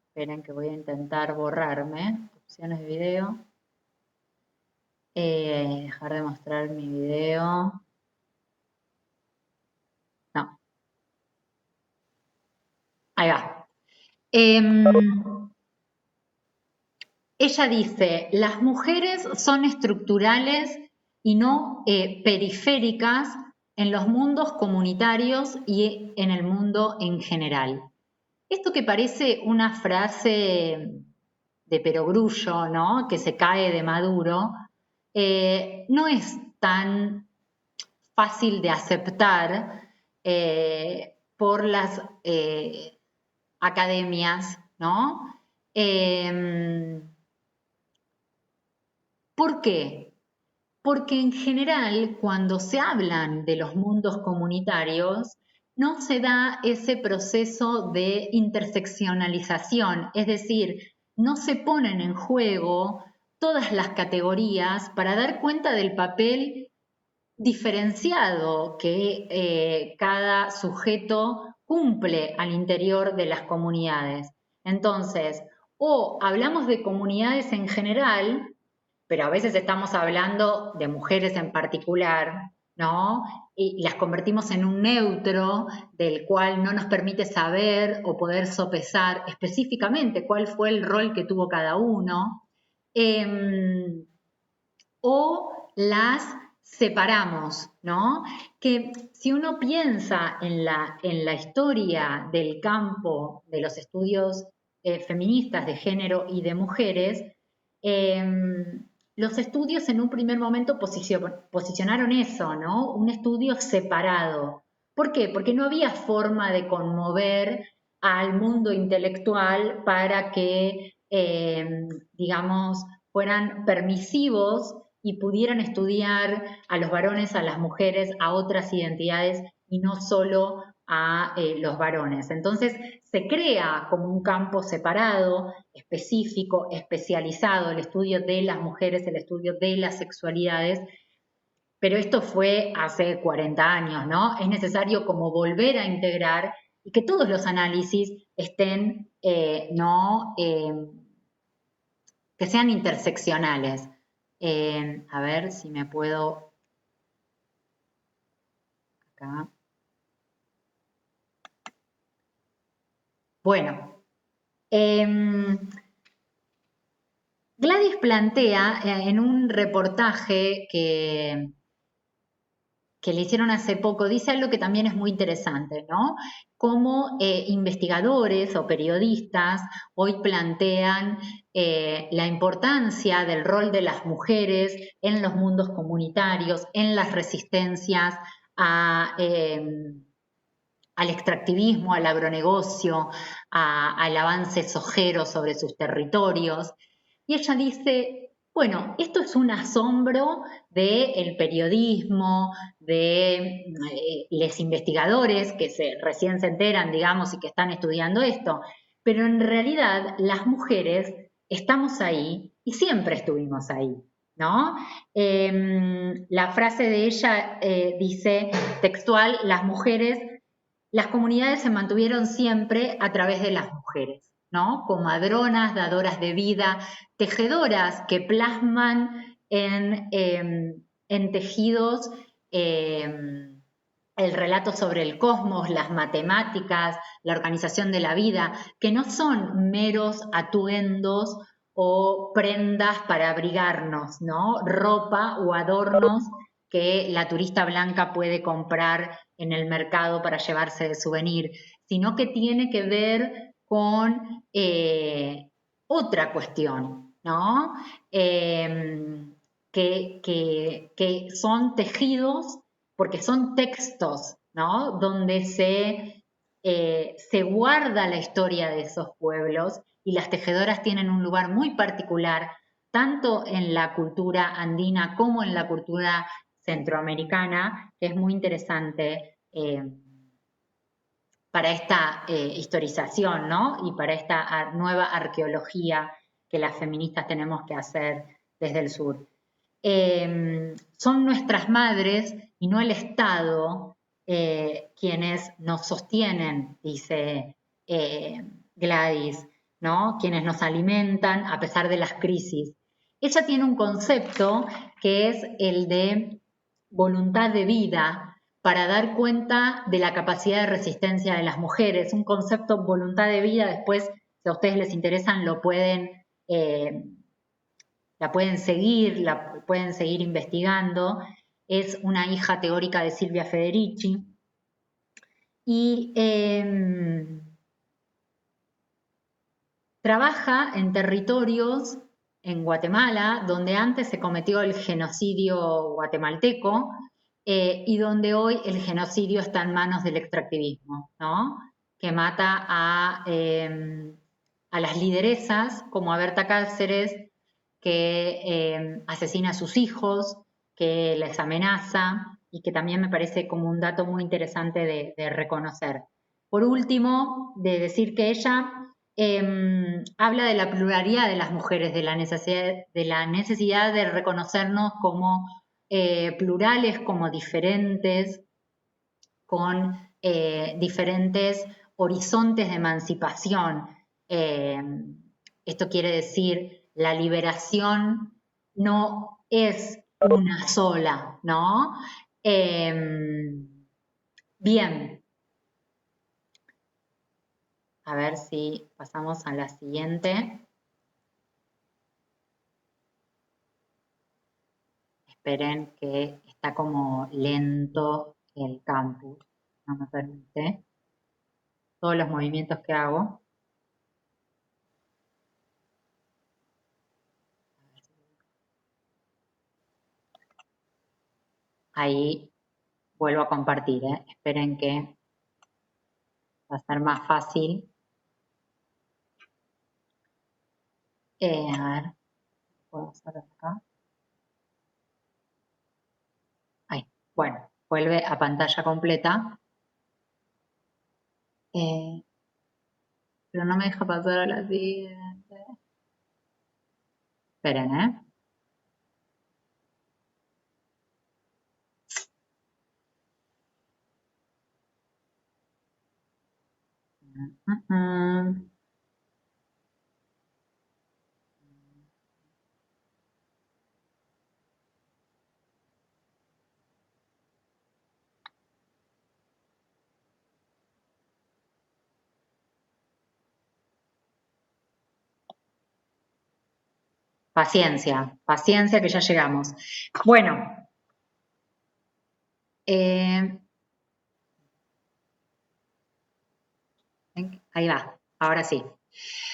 Esperen que voy a intentar borrarme. Opciones de video. Dejar de mostrar mi video. No. Ahí va. Ella dice, las mujeres son estructurales y no periféricas en los mundos comunitarios y en el mundo en general. Esto que parece una frase de perogrullo, ¿no?, que se cae de Maduro, no es tan fácil de aceptar por las academias, ¿no? ¿Por qué? Porque en general, cuando se hablan de los mundos comunitarios, no se da ese proceso de interseccionalización, es decir, no se ponen en juego todas las categorías para dar cuenta del papel diferenciado que cada sujeto cumple al interior de las comunidades. Entonces, o hablamos de comunidades en general, pero a veces estamos hablando de mujeres en particular, ¿no? Y las convertimos en un neutro del cual no nos permite saber o poder sopesar específicamente cuál fue el rol que tuvo cada uno. O las separamos, ¿no? Que si uno piensa en la historia del campo de los estudios feministas de género y de mujeres, los estudios en un primer momento posicionaron eso, ¿no? Un estudio separado. ¿Por qué? Porque no había forma de conmover al mundo intelectual para que, digamos, fueran permisivos y pudieran estudiar a los varones, a las mujeres, a otras identidades y no solo a los varones. Entonces se crea como un campo separado, específico, especializado, el estudio de las mujeres, el estudio de las sexualidades, pero esto fue hace 40 años, ¿no? Es necesario como volver a integrar y que todos los análisis estén, que sean interseccionales. A ver si me puedo... Acá. Bueno, Gladys plantea en un reportaje que le hicieron hace poco, dice algo que también es muy interesante, ¿no? Cómo investigadores o periodistas hoy plantean la importancia del rol de las mujeres en los mundos comunitarios, en las resistencias al extractivismo, al agronegocio, al avance sojero sobre sus territorios. Y ella dice, bueno, esto es un asombro del periodismo, de los investigadores que recién se enteran, digamos, y que están estudiando esto, pero en realidad las mujeres estamos ahí y siempre estuvimos ahí, ¿no? La frase de ella dice textual, las comunidades se mantuvieron siempre a través de las mujeres, ¿no? Comadronas, dadoras de vida, tejedoras que plasman en tejidos el relato sobre el cosmos, las matemáticas, la organización de la vida, que no son meros atuendos o prendas para abrigarnos, ¿no? Ropa o adornos que la turista blanca puede comprar en el mercado para llevarse de souvenir, sino que tiene que ver con otra cuestión, ¿no? Que son tejidos, porque son textos, ¿no? Donde se guarda la historia de esos pueblos y las tejedoras tienen un lugar muy particular, tanto en la cultura andina como en la cultura centroamericana, que es muy interesante para esta historización, ¿no? Y para esta nueva arqueología que las feministas tenemos que hacer desde el sur. Son nuestras madres y no el Estado quienes nos sostienen, dice Gladys, ¿no? Quienes nos alimentan a pesar de las crisis. Ella tiene un concepto que es el de voluntad de vida para dar cuenta de la capacidad de resistencia de las mujeres. Un concepto voluntad de vida, después, si a ustedes les interesan, lo pueden la pueden seguir investigando. Es una hija teórica de Silvia Federici. Y trabaja en territorios en Guatemala donde antes se cometió el genocidio guatemalteco y donde hoy el genocidio está en manos del extractivismo, ¿no? Que mata a las lideresas como a Berta Cáceres, que asesina a sus hijos, que les amenaza y que también me parece como un dato muy interesante de reconocer. Por último, de decir que ella habla de la pluralidad de las mujeres, de la necesidad de reconocernos como plurales, como diferentes, con diferentes horizontes de emancipación. Esto quiere decir, la liberación no es una sola, ¿no? Bien. A ver si pasamos a la siguiente. Esperen que está como lento el campus, no me permite. Todos los movimientos que hago. Ahí vuelvo a compartir, ¿eh? Esperen que va a ser más fácil. A ver, ¿puedo hacer acá? Ahí, bueno, vuelve a pantalla completa. Pero no me deja pasar a la siguiente. Esperen, ¿eh? Paciencia, paciencia que ya llegamos. Bueno, ahí va, ahora sí.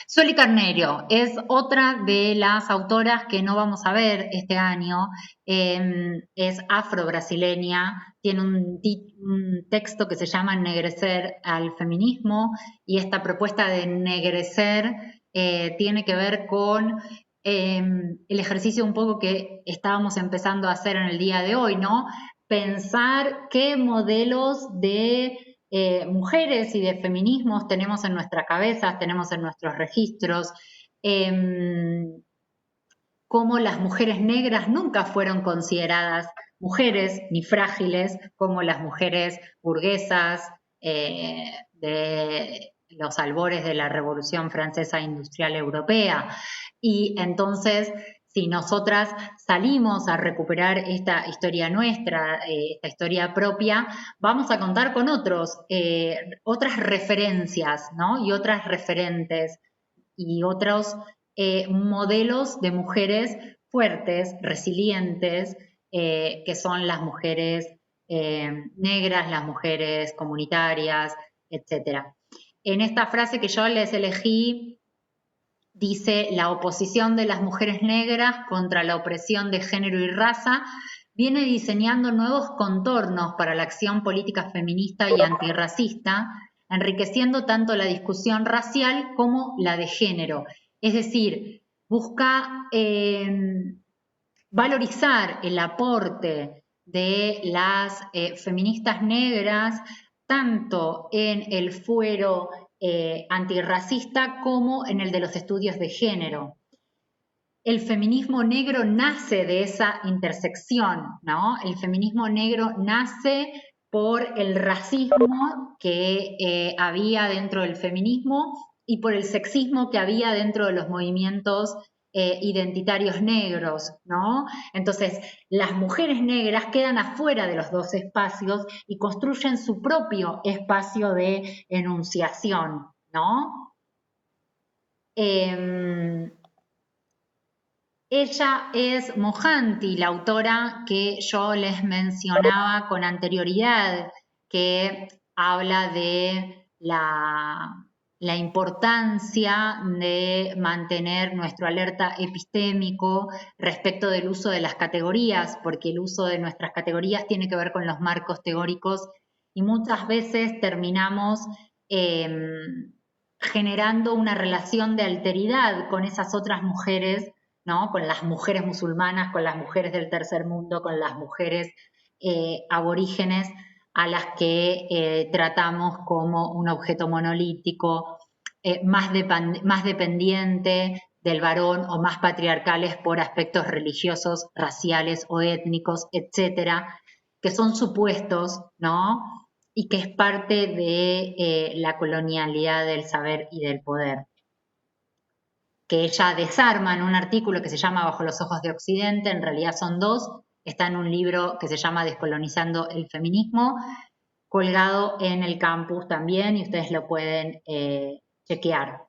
Sueli Carneiro es otra de las autoras que no vamos a ver este año. Es afro-brasileña, tiene un texto que se llama Ennegrecer al feminismo, y esta propuesta de ennegrecer tiene que ver con el ejercicio un poco que estábamos empezando a hacer en el día de hoy, ¿no? Pensar qué modelos de mujeres y de feminismos tenemos en nuestras cabezas, tenemos en nuestros registros, cómo las mujeres negras nunca fueron consideradas mujeres ni frágiles como las mujeres burguesas de los albores de la Revolución Francesa Industrial Europea. Y entonces, si nosotras salimos a recuperar esta historia nuestra, esta historia propia, vamos a contar con otras referencias, ¿no? Y otras referentes y otros modelos de mujeres fuertes, resilientes, que son las mujeres negras, las mujeres comunitarias, etc. En esta frase que yo les elegí, dice: la oposición de las mujeres negras contra la opresión de género y raza viene diseñando nuevos contornos para la acción política feminista y antirracista, enriqueciendo tanto la discusión racial como la de género. Es decir, busca valorizar el aporte de las feministas negras tanto en el fuero antirracista como en el de los estudios de género. El feminismo negro nace de esa intersección, ¿no? El feminismo negro nace por el racismo que había dentro del feminismo y por el sexismo que había dentro de los movimientos identitarios negros, ¿no? Entonces, las mujeres negras quedan afuera de los dos espacios y construyen su propio espacio de enunciación, ¿no? Ella es Mohanty, la autora que yo les mencionaba con anterioridad, que habla de la importancia de mantener nuestro alerta epistémico respecto del uso de las categorías, porque el uso de nuestras categorías tiene que ver con los marcos teóricos y muchas veces terminamos generando una relación de alteridad con esas otras mujeres, ¿no? Con las mujeres musulmanas, con las mujeres del tercer mundo, con las mujeres aborígenes, a las que tratamos como un objeto monolítico, más dependiente del varón o más patriarcales por aspectos religiosos, raciales o étnicos, etcétera, que son supuestos, ¿no? Y que es parte de la colonialidad del saber y del poder, que ella desarma en un artículo que se llama Bajo los ojos de Occidente, en realidad son dos, está en un libro que se llama Descolonizando el feminismo, colgado en el campus también, y ustedes lo pueden chequear.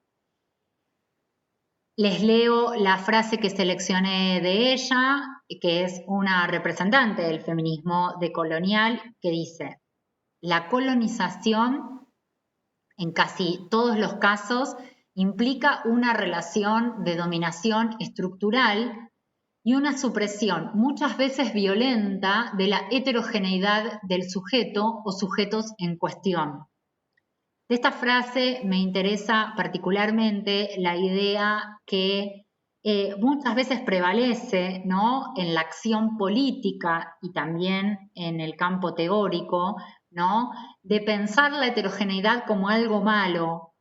Les leo la frase que seleccioné de ella, que es una representante del feminismo decolonial, que dice: la colonización, en casi todos los casos, implica una relación de dominación estructural y una supresión muchas veces violenta de la heterogeneidad del sujeto o sujetos en cuestión. De esta frase me interesa particularmente la idea que muchas veces prevalece, ¿no?, en la acción política y también en el campo teórico, ¿no?, de pensar la heterogeneidad como algo malo,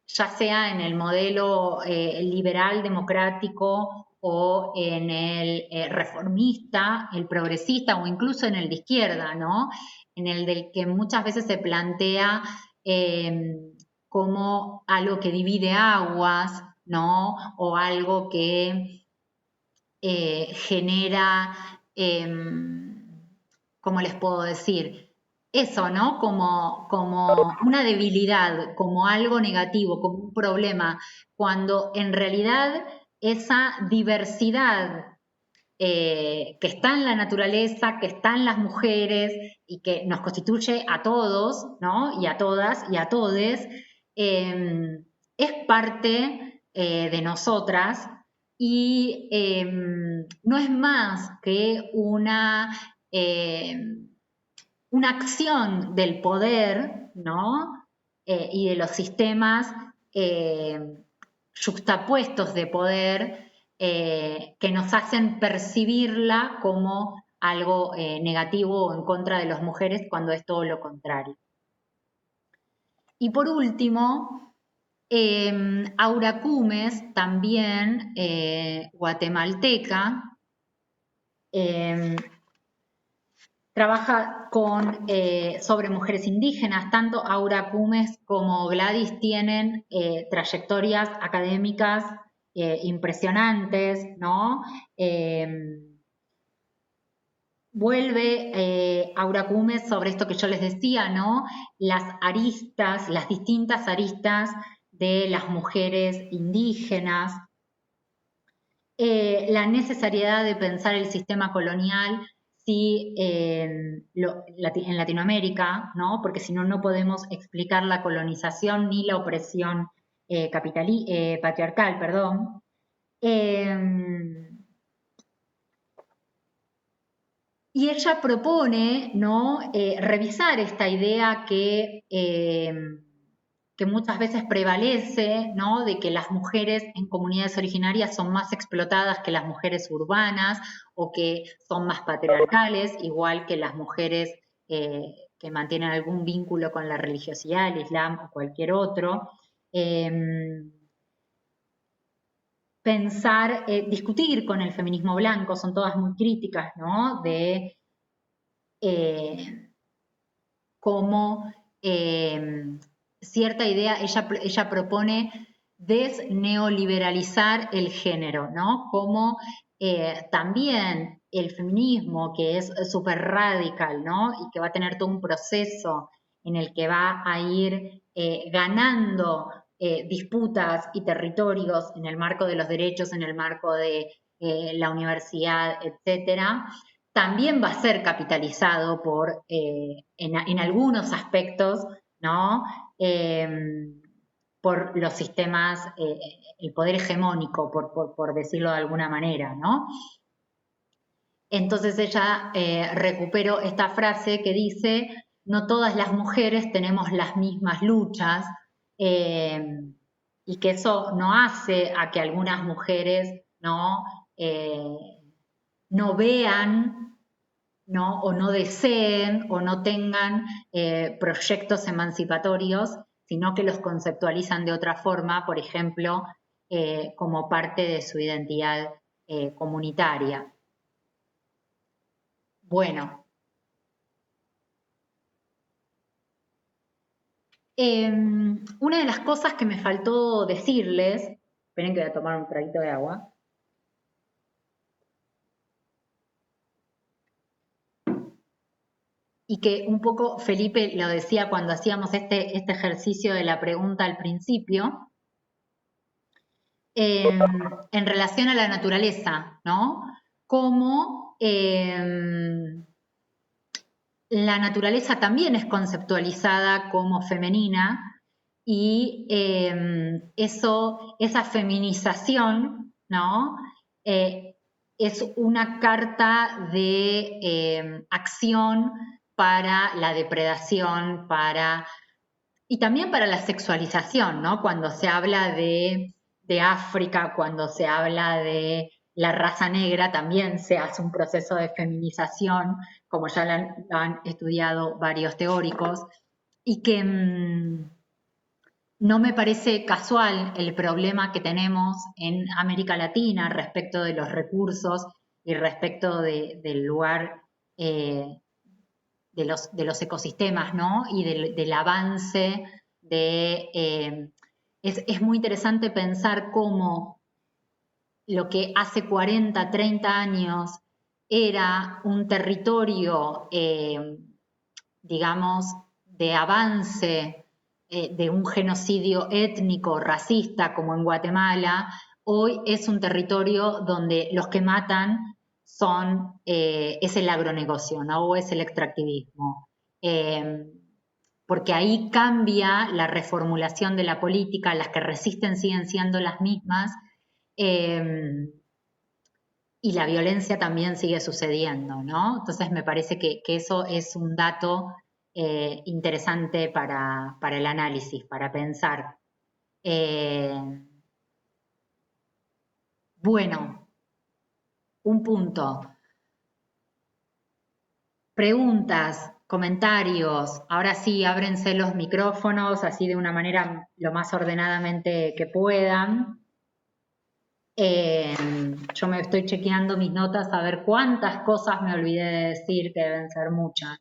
ya sea en el modelo liberal democrático o en el reformista, el progresista o incluso en el de izquierda, ¿no?, en el del que muchas veces se plantea como algo que divide aguas, ¿no?, o algo que genera, ¿cómo les puedo decir? Eso, ¿no? Como una debilidad, como algo negativo, como un problema, cuando en realidad esa diversidad que está en la naturaleza, que está en las mujeres y que nos constituye a todos, ¿no?, y a todas y a todes, es parte de nosotras y no es más que una acción del poder, ¿no?, y de los sistemas yuxtapuestos de poder que nos hacen percibirla como algo negativo o en contra de las mujeres cuando es todo lo contrario. Y por último, Aura Cumes, también guatemalteca, trabaja sobre mujeres indígenas. Tanto Aura Cumes como Gladys tienen trayectorias académicas impresionantes, ¿no? Vuelve Aura Cumes sobre esto que yo les decía, ¿no?, las aristas, las distintas aristas de las mujeres indígenas, la necesidad de pensar el sistema colonial en Latinoamérica, ¿no?, porque si no, no podemos explicar la colonización ni la opresión patriarcal, perdón. Y ella propone, ¿no?, revisar esta idea que muchas veces prevalece, ¿no?, de que las mujeres en comunidades originarias son más explotadas que las mujeres urbanas o que son más patriarcales, igual que las mujeres que mantienen algún vínculo con la religiosidad, el Islam o cualquier otro. Pensar, discutir con el feminismo blanco, son todas muy críticas, ¿no?, de cómo cierta idea, ella propone desneoliberalizar el género, ¿no?, como también el feminismo, que es súper radical, ¿no?, y que va a tener todo un proceso en el que va a ir ganando disputas y territorios en el marco de los derechos, en el marco de la universidad, etcétera, también va a ser capitalizado por, en algunos aspectos, ¿no? Por los sistemas, el poder hegemónico, por decirlo de alguna manera, ¿no? Entonces ella recuperó esta frase que dice: no todas las mujeres tenemos las mismas luchas, y que eso no hace a que algunas mujeres no vean, ¿no? O no deseen o no tengan proyectos emancipatorios, sino que los conceptualizan de otra forma, por ejemplo, como parte de su identidad comunitaria. Bueno. Una de las cosas que me faltó decirles, esperen que voy a tomar un traguito de agua. Y que un poco Felipe lo decía cuando hacíamos este ejercicio de la pregunta al principio, en relación a la naturaleza, ¿no? Cómo la naturaleza también es conceptualizada como femenina y esa feminización, ¿no? Es una carta de acción para la depredación, y también para la sexualización, ¿no? Cuando se habla de África, cuando se habla de la raza negra, también se hace un proceso de feminización, como ya lo han estudiado varios teóricos, y que no me parece casual el problema que tenemos en América Latina respecto de los recursos y respecto del lugar de los ecosistemas, ¿no? Y del avance es muy interesante pensar cómo lo que hace 40, 30 años era un territorio, digamos, de avance de un genocidio étnico, racista, como en Guatemala, hoy es un territorio donde los que matan es el agronegocio, ¿no? O es el extractivismo. Porque ahí cambia la reformulación de la política, las que resisten siguen siendo las mismas, y la violencia también sigue sucediendo, ¿no? Entonces me parece que eso es un dato interesante para el análisis, para pensar. Bueno, un punto. Preguntas, comentarios. Ahora sí, ábrense los micrófonos, así de una manera lo más ordenadamente que puedan. Yo me estoy chequeando mis notas a ver cuántas cosas me olvidé de decir, que deben ser muchas.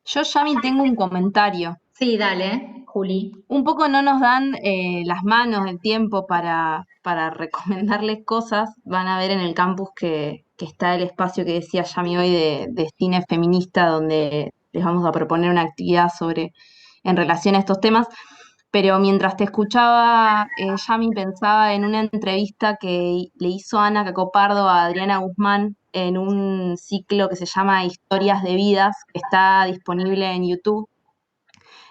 Yo, Yami, tengo un comentario. Sí, dale, Juli. Un poco no nos dan las manos, el tiempo para recomendarles cosas. Van a ver en el campus que está el espacio que decía Yami hoy de cine feminista, donde les vamos a proponer una actividad en relación a estos temas. Pero mientras te escuchaba, Yami, pensaba en una entrevista que le hizo Ana Cacopardo a Adriana Guzmán en un ciclo que se llama Historias de Vidas, que está disponible en YouTube.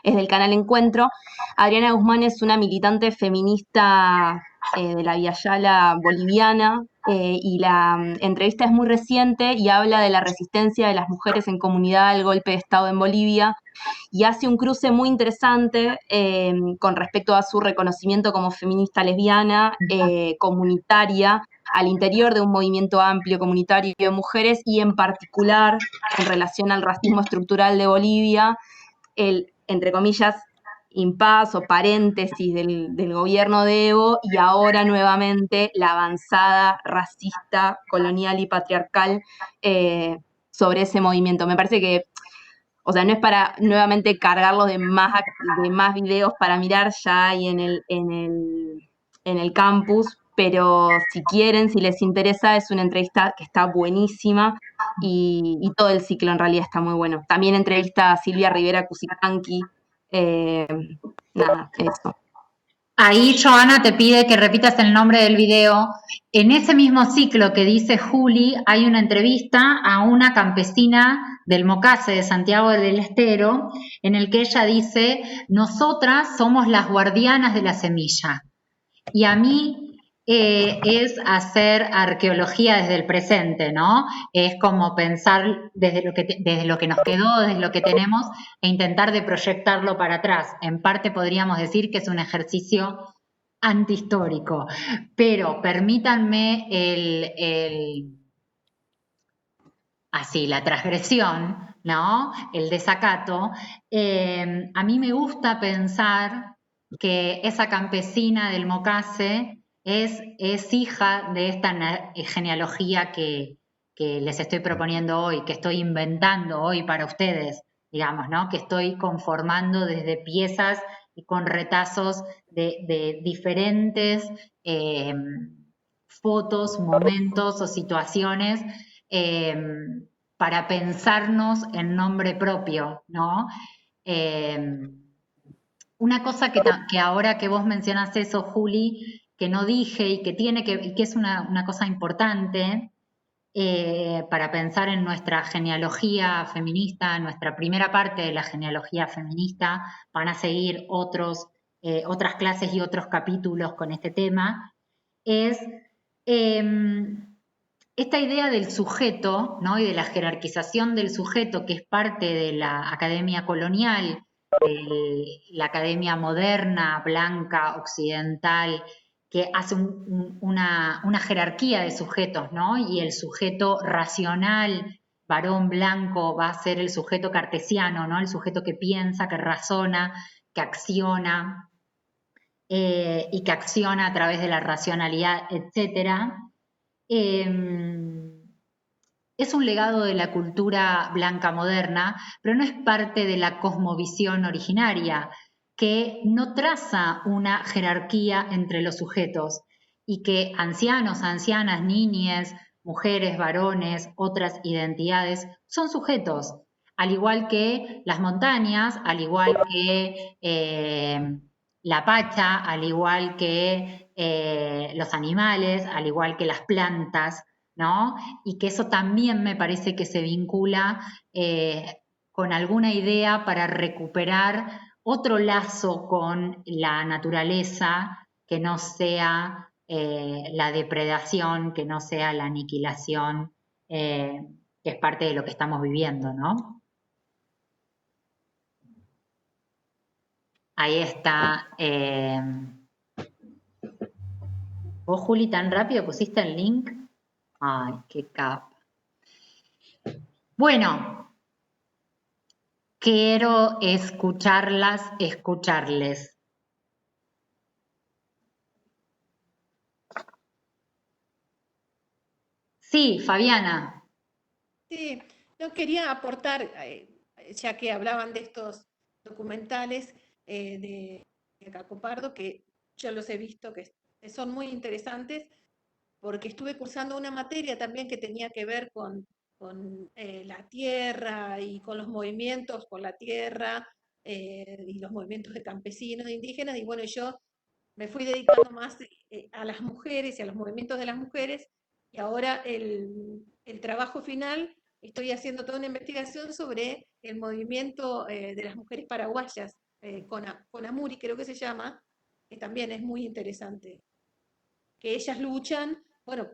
Es del canal Encuentro. Adriana Guzmán es una militante feminista de la Via Yala boliviana, y la entrevista es muy reciente y habla de la resistencia de las mujeres en comunidad al golpe de Estado en Bolivia, y hace un cruce muy interesante con respecto a su reconocimiento como feminista lesbiana, comunitaria, al interior de un movimiento amplio comunitario de mujeres, y en particular en relación al racismo estructural de Bolivia, el, entre comillas, impas o paréntesis del gobierno de Evo, y ahora nuevamente la avanzada racista, colonial y patriarcal sobre ese movimiento. Me parece que, o sea, no es para nuevamente cargarlo de más videos para mirar, ya hay en el campus, pero si quieren, si les interesa, es una entrevista que está buenísima y todo el ciclo en realidad está muy bueno. También entrevista a Silvia Rivera Cusicanqui, nada, eso. Ahí Joana te pide que repitas el nombre del video. En ese mismo ciclo que dice Juli, hay una entrevista a una campesina del Mocase de Santiago del Estero, en el que ella dice, nosotras somos las guardianas de la semilla. Y a mí es hacer arqueología desde el presente, ¿no? Es como pensar desde lo que nos quedó, desde lo que tenemos, e intentar de proyectarlo para atrás. En parte podríamos decir que es un ejercicio antihistórico, pero permítanme así, la transgresión, ¿no? El desacato. A mí me gusta pensar que esa campesina del Mocase es hija de esta genealogía que les estoy proponiendo hoy, que estoy inventando hoy para ustedes, digamos, ¿no? Que estoy conformando desde piezas y con retazos de diferentes fotos, momentos o situaciones para pensarnos en nombre propio, ¿no? Una cosa que ahora que vos mencionás eso, Juli, que no dije y que es una cosa importante para pensar en nuestra genealogía feminista, nuestra primera parte de la genealogía feminista, van a seguir otras clases y otros capítulos con este tema, es esta idea del sujeto, ¿no? Y de la jerarquización del sujeto, que es parte de la academia colonial, de la academia moderna, blanca, occidental, que hace una jerarquía de sujetos, ¿no? Y el sujeto racional, varón blanco, va a ser el sujeto cartesiano, ¿no? El sujeto que piensa, que razona, que acciona, y que acciona a través de la racionalidad, etcétera. Es un legado de la cultura blanca moderna, pero no es parte de la cosmovisión originaria, que no traza una jerarquía entre los sujetos y que ancianos, ancianas, niñas, mujeres, varones, otras identidades son sujetos, al igual que las montañas, al igual que la pacha, al igual que los animales, al igual que las plantas, ¿no? Y que eso también me parece que se vincula con alguna idea para recuperar otro lazo con la naturaleza que no sea la depredación, que no sea la aniquilación, que es parte de lo que estamos viviendo, ¿no? Ahí está. ¿Vos, Juli, tan rápido pusiste el link? Ay, qué capa. Bueno, quiero escucharles. Sí, Fabiana. Sí, yo quería aportar, ya que hablaban de estos documentales de Caco Pardo, que yo los he visto que son muy interesantes, porque estuve cursando una materia también que tenía que ver con la tierra y con los movimientos por la tierra y los movimientos de campesinos, de indígenas, y bueno, yo me fui dedicando más a las mujeres y a los movimientos de las mujeres, y ahora el trabajo final estoy haciendo toda una investigación sobre el movimiento de las mujeres paraguayas, con Amuri creo que se llama, que también es muy interesante, que ellas luchan, bueno,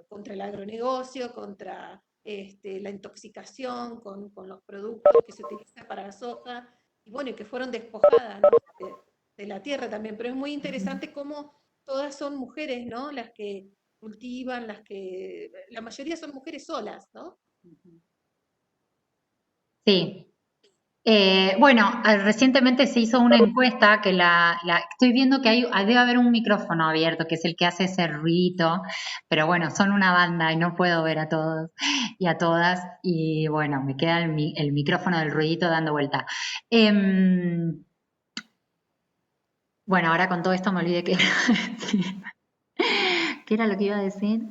contra el agronegocio, contra la intoxicación con los productos que se utilizan para la soja, y bueno, y que fueron despojadas, ¿no? de la tierra también, pero es muy interesante cómo todas son mujeres, ¿no? Las que cultivan, la mayoría son mujeres solas, ¿no? Sí. Bueno, recientemente se hizo una encuesta que estoy viendo que debe haber un micrófono abierto, que es el que hace ese ruidito, pero bueno, son una banda y no puedo ver a todos y a todas, y bueno, me queda el micrófono del ruidito dando vuelta. Bueno, ahora con todo esto me olvidé que... ¿Qué era lo que iba a decir?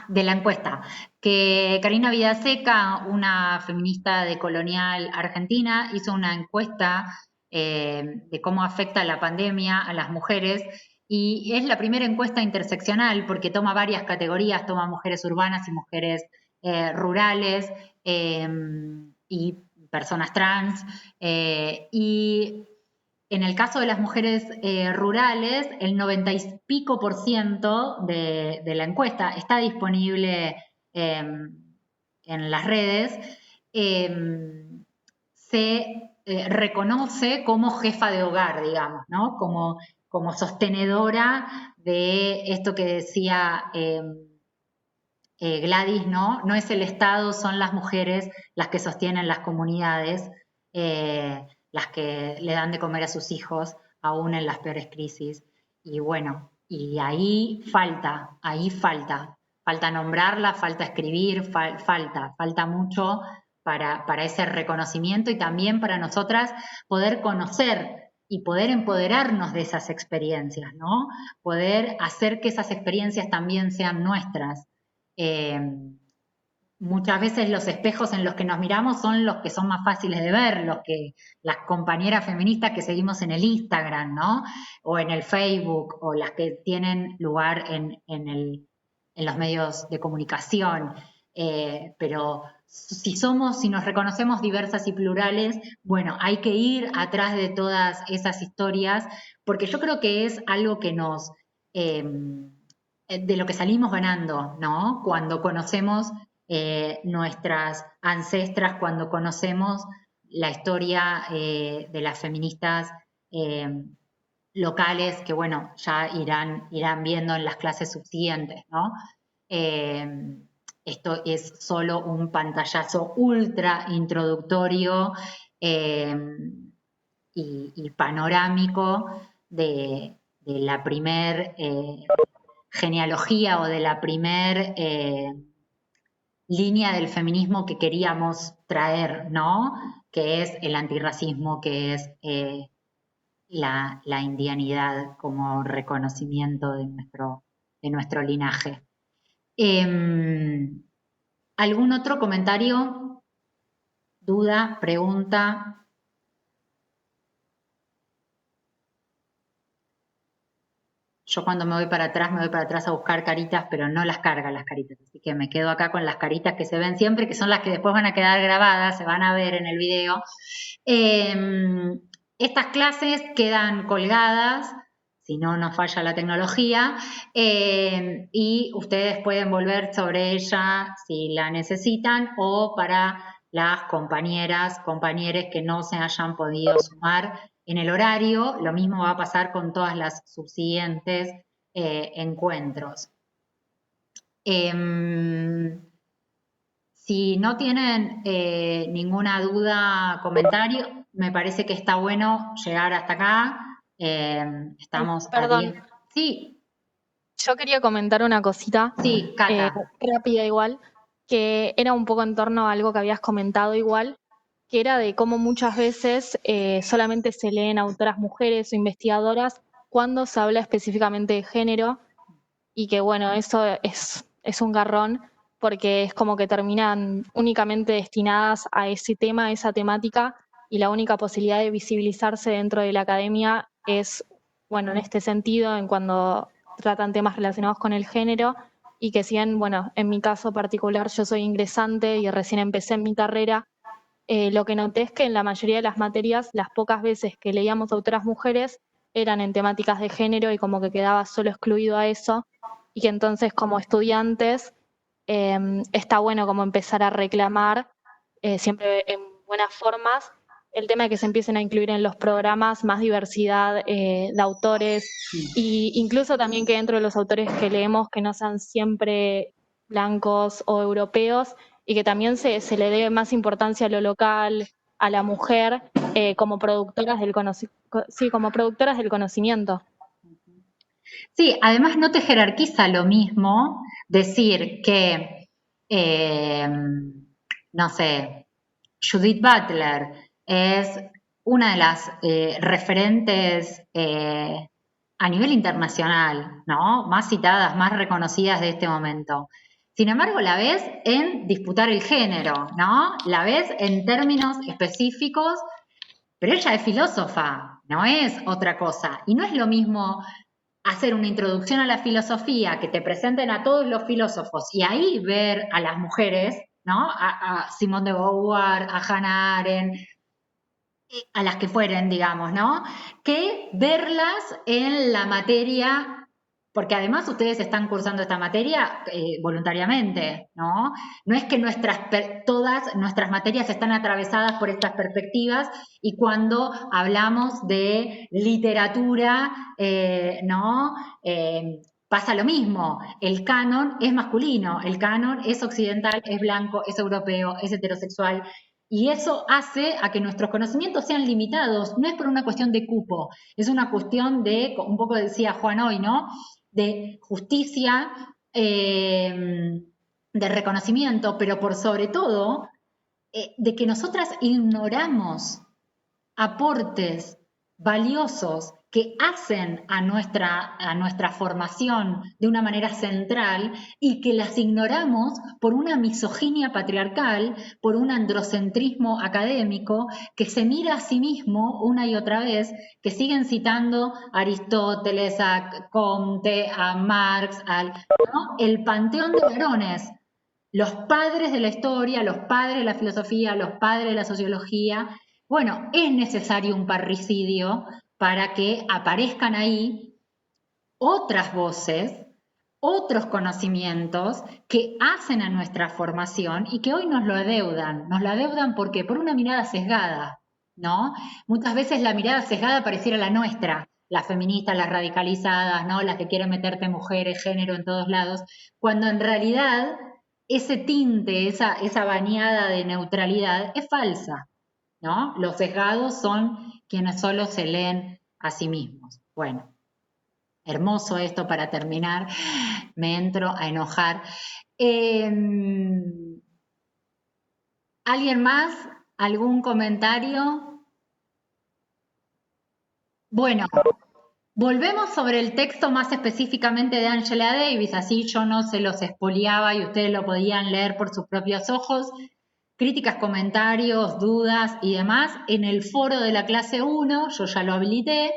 De la encuesta. Que Karina Vidaseca, una feminista decolonial argentina, hizo una encuesta de cómo afecta la pandemia a las mujeres y es la primera encuesta interseccional porque toma varias categorías, toma mujeres urbanas y mujeres rurales y personas trans y en el caso de las mujeres rurales, el 90 y pico % de la encuesta está disponible en las redes, se reconoce como jefa de hogar, digamos, ¿no? Como sostenedora de esto que decía Gladys, ¿no? No es el Estado, son las mujeres las que sostienen las comunidades, las que le dan de comer a sus hijos, aún en las peores crisis. Y bueno, y ahí falta nombrarla, falta escribir, falta mucho para ese reconocimiento y también para nosotras poder conocer y poder empoderarnos de esas experiencias, ¿no? Poder hacer que esas experiencias también sean nuestras. Muchas veces los espejos en los que nos miramos son los que son más fáciles de ver, los que las compañeras feministas que seguimos en el Instagram, ¿no? O en el Facebook, o las que tienen lugar en los medios de comunicación. Pero si nos reconocemos diversas y plurales, bueno, hay que ir atrás de todas esas historias, porque yo creo que es algo que de lo que salimos ganando, ¿no? Cuando conocemos nuestras ancestras, cuando conocemos la historia de las feministas locales, que bueno, ya irán viendo en las clases subsiguientes, ¿no? Esto es solo un pantallazo ultra introductorio y panorámico de la primer genealogía o de la primer línea del feminismo que queríamos traer, ¿no? Que es el antirracismo, que es la indianidad como reconocimiento de nuestro linaje. ¿Algún otro comentario? ¿Duda? ¿Pregunta? Yo cuando me voy para atrás a buscar caritas, pero no las carga las caritas. Así que me quedo acá con las caritas que se ven siempre, que son las que después van a quedar grabadas, se van a ver en el video. Estas clases quedan colgadas, si no nos falla la tecnología, y ustedes pueden volver sobre ella si la necesitan o para las compañeros que no se hayan podido sumar en el horario. Lo mismo va a pasar con todas las subsiguientes encuentros. Si no tienen ninguna duda, comentario, me parece que está bueno llegar hasta acá. Estamos Perdón. Sí. Yo quería comentar una cosita. Sí, Cata. Rápida igual, que era un poco en torno a algo que habías comentado igual, que era de cómo muchas veces solamente se leen autoras mujeres o investigadoras cuando se habla específicamente de género y que bueno, eso es un garrón porque es como que terminan únicamente destinadas a ese tema, a esa temática y la única posibilidad de visibilizarse dentro de la academia es, bueno, en este sentido, en cuando tratan temas relacionados con el género y que si bien, bueno, en mi caso particular yo soy ingresante y recién empecé en mi carrera, lo que noté es que en la mayoría de las materias, las pocas veces que leíamos autoras mujeres eran en temáticas de género y como que quedaba solo excluido a eso, y que entonces como estudiantes está bueno como empezar a reclamar, siempre en buenas formas, el tema de que se empiecen a incluir en los programas más diversidad de autores, e incluso también que dentro de los autores que leemos que no sean siempre blancos o europeos, y que también se le dé más importancia a lo local, a la mujer, como productoras del conocimiento. Sí, además no te jerarquiza lo mismo decir que, no sé, Judith Butler es una de las referentes a nivel internacional, ¿no? Más citadas, más reconocidas de este momento. Sin embargo, la ves en disputar el género, ¿no? La ves en términos específicos, pero ella es filósofa, no es otra cosa. Y no es lo mismo hacer una introducción a la filosofía, que te presenten a todos los filósofos y ahí ver a las mujeres, ¿no? A Simone de Beauvoir, a Hannah Arendt, a las que fueren, digamos, ¿no? Que verlas en la materia, porque además ustedes están cursando esta materia voluntariamente, ¿no? No es que todas nuestras materias están atravesadas por estas perspectivas y cuando hablamos de literatura, ¿no? Pasa lo mismo, el canon es masculino, el canon es occidental, es blanco, es europeo, es heterosexual, y eso hace a que nuestros conocimientos sean limitados. No es por una cuestión de cupo, es una cuestión de, un poco decía Juan hoy, ¿no? De justicia, de reconocimiento, pero por sobre todo, de que nosotras ignoramos aportes valiosos que hacen a nuestra formación de una manera central y que las ignoramos por una misoginia patriarcal, por un androcentrismo académico que se mira a sí mismo una y otra vez, que siguen citando a Aristóteles, a Comte, a Marx, ¿no? El panteón de varones, los padres de la historia, los padres de la filosofía, los padres de la sociología. Bueno, es necesario un parricidio para que aparezcan ahí otras voces, otros conocimientos que hacen a nuestra formación y que hoy nos lo adeudan. Nos lo adeudan porque por una mirada sesgada, ¿no? Muchas veces la mirada sesgada pareciera la nuestra, las feministas, las radicalizadas, ¿no? Las que quieren meterte mujeres, género en todos lados, cuando en realidad ese tinte, esa bañada de neutralidad es falsa, ¿no? Los sesgados son quienes solo se leen a sí mismos. Bueno, hermoso esto para terminar, me entro a enojar. ¿Alguien más? ¿Algún comentario? Bueno, volvemos sobre el texto más específicamente de Angela Davis, así yo no se los expoliaba y ustedes lo podían leer por sus propios ojos. Críticas, comentarios, dudas y demás, en el foro de la clase 1, yo ya lo habilité,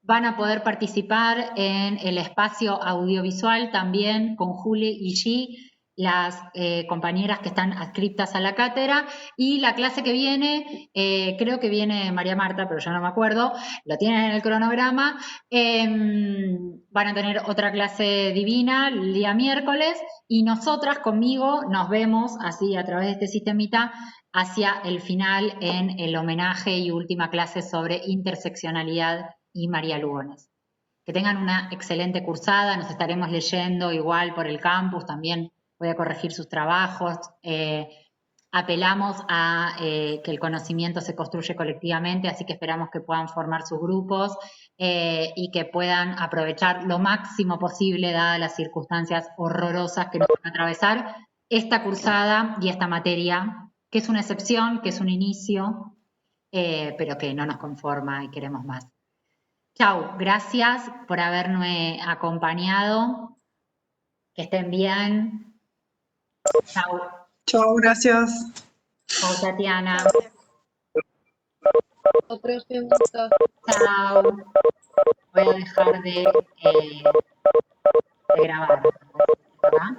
van a poder participar en el espacio audiovisual también con Juli y G, las compañeras que están adscriptas a la cátedra, y la clase que viene, creo que viene María Marta, pero ya no me acuerdo, lo tienen en el cronograma, van a tener otra clase divina el día miércoles, y nosotras conmigo nos vemos así a través de este sistemita hacia el final en el homenaje y última clase sobre interseccionalidad y María Lugones. Que tengan una excelente cursada, nos estaremos leyendo igual por el campus, también voy a corregir sus trabajos. Apelamos a que el conocimiento se construye colectivamente, así que esperamos que puedan formar sus grupos y que puedan aprovechar lo máximo posible, dadas las circunstancias horrorosas que nos van a atravesar, esta cursada y esta materia, que es una excepción, que es un inicio, pero que no nos conforma y queremos más. Chau, gracias por haberme acompañado. Que estén bien. Chau. Chao, gracias. Chau, Tatiana. Otro segundo. Chau. Voy a dejar de grabar. ¿Verdad?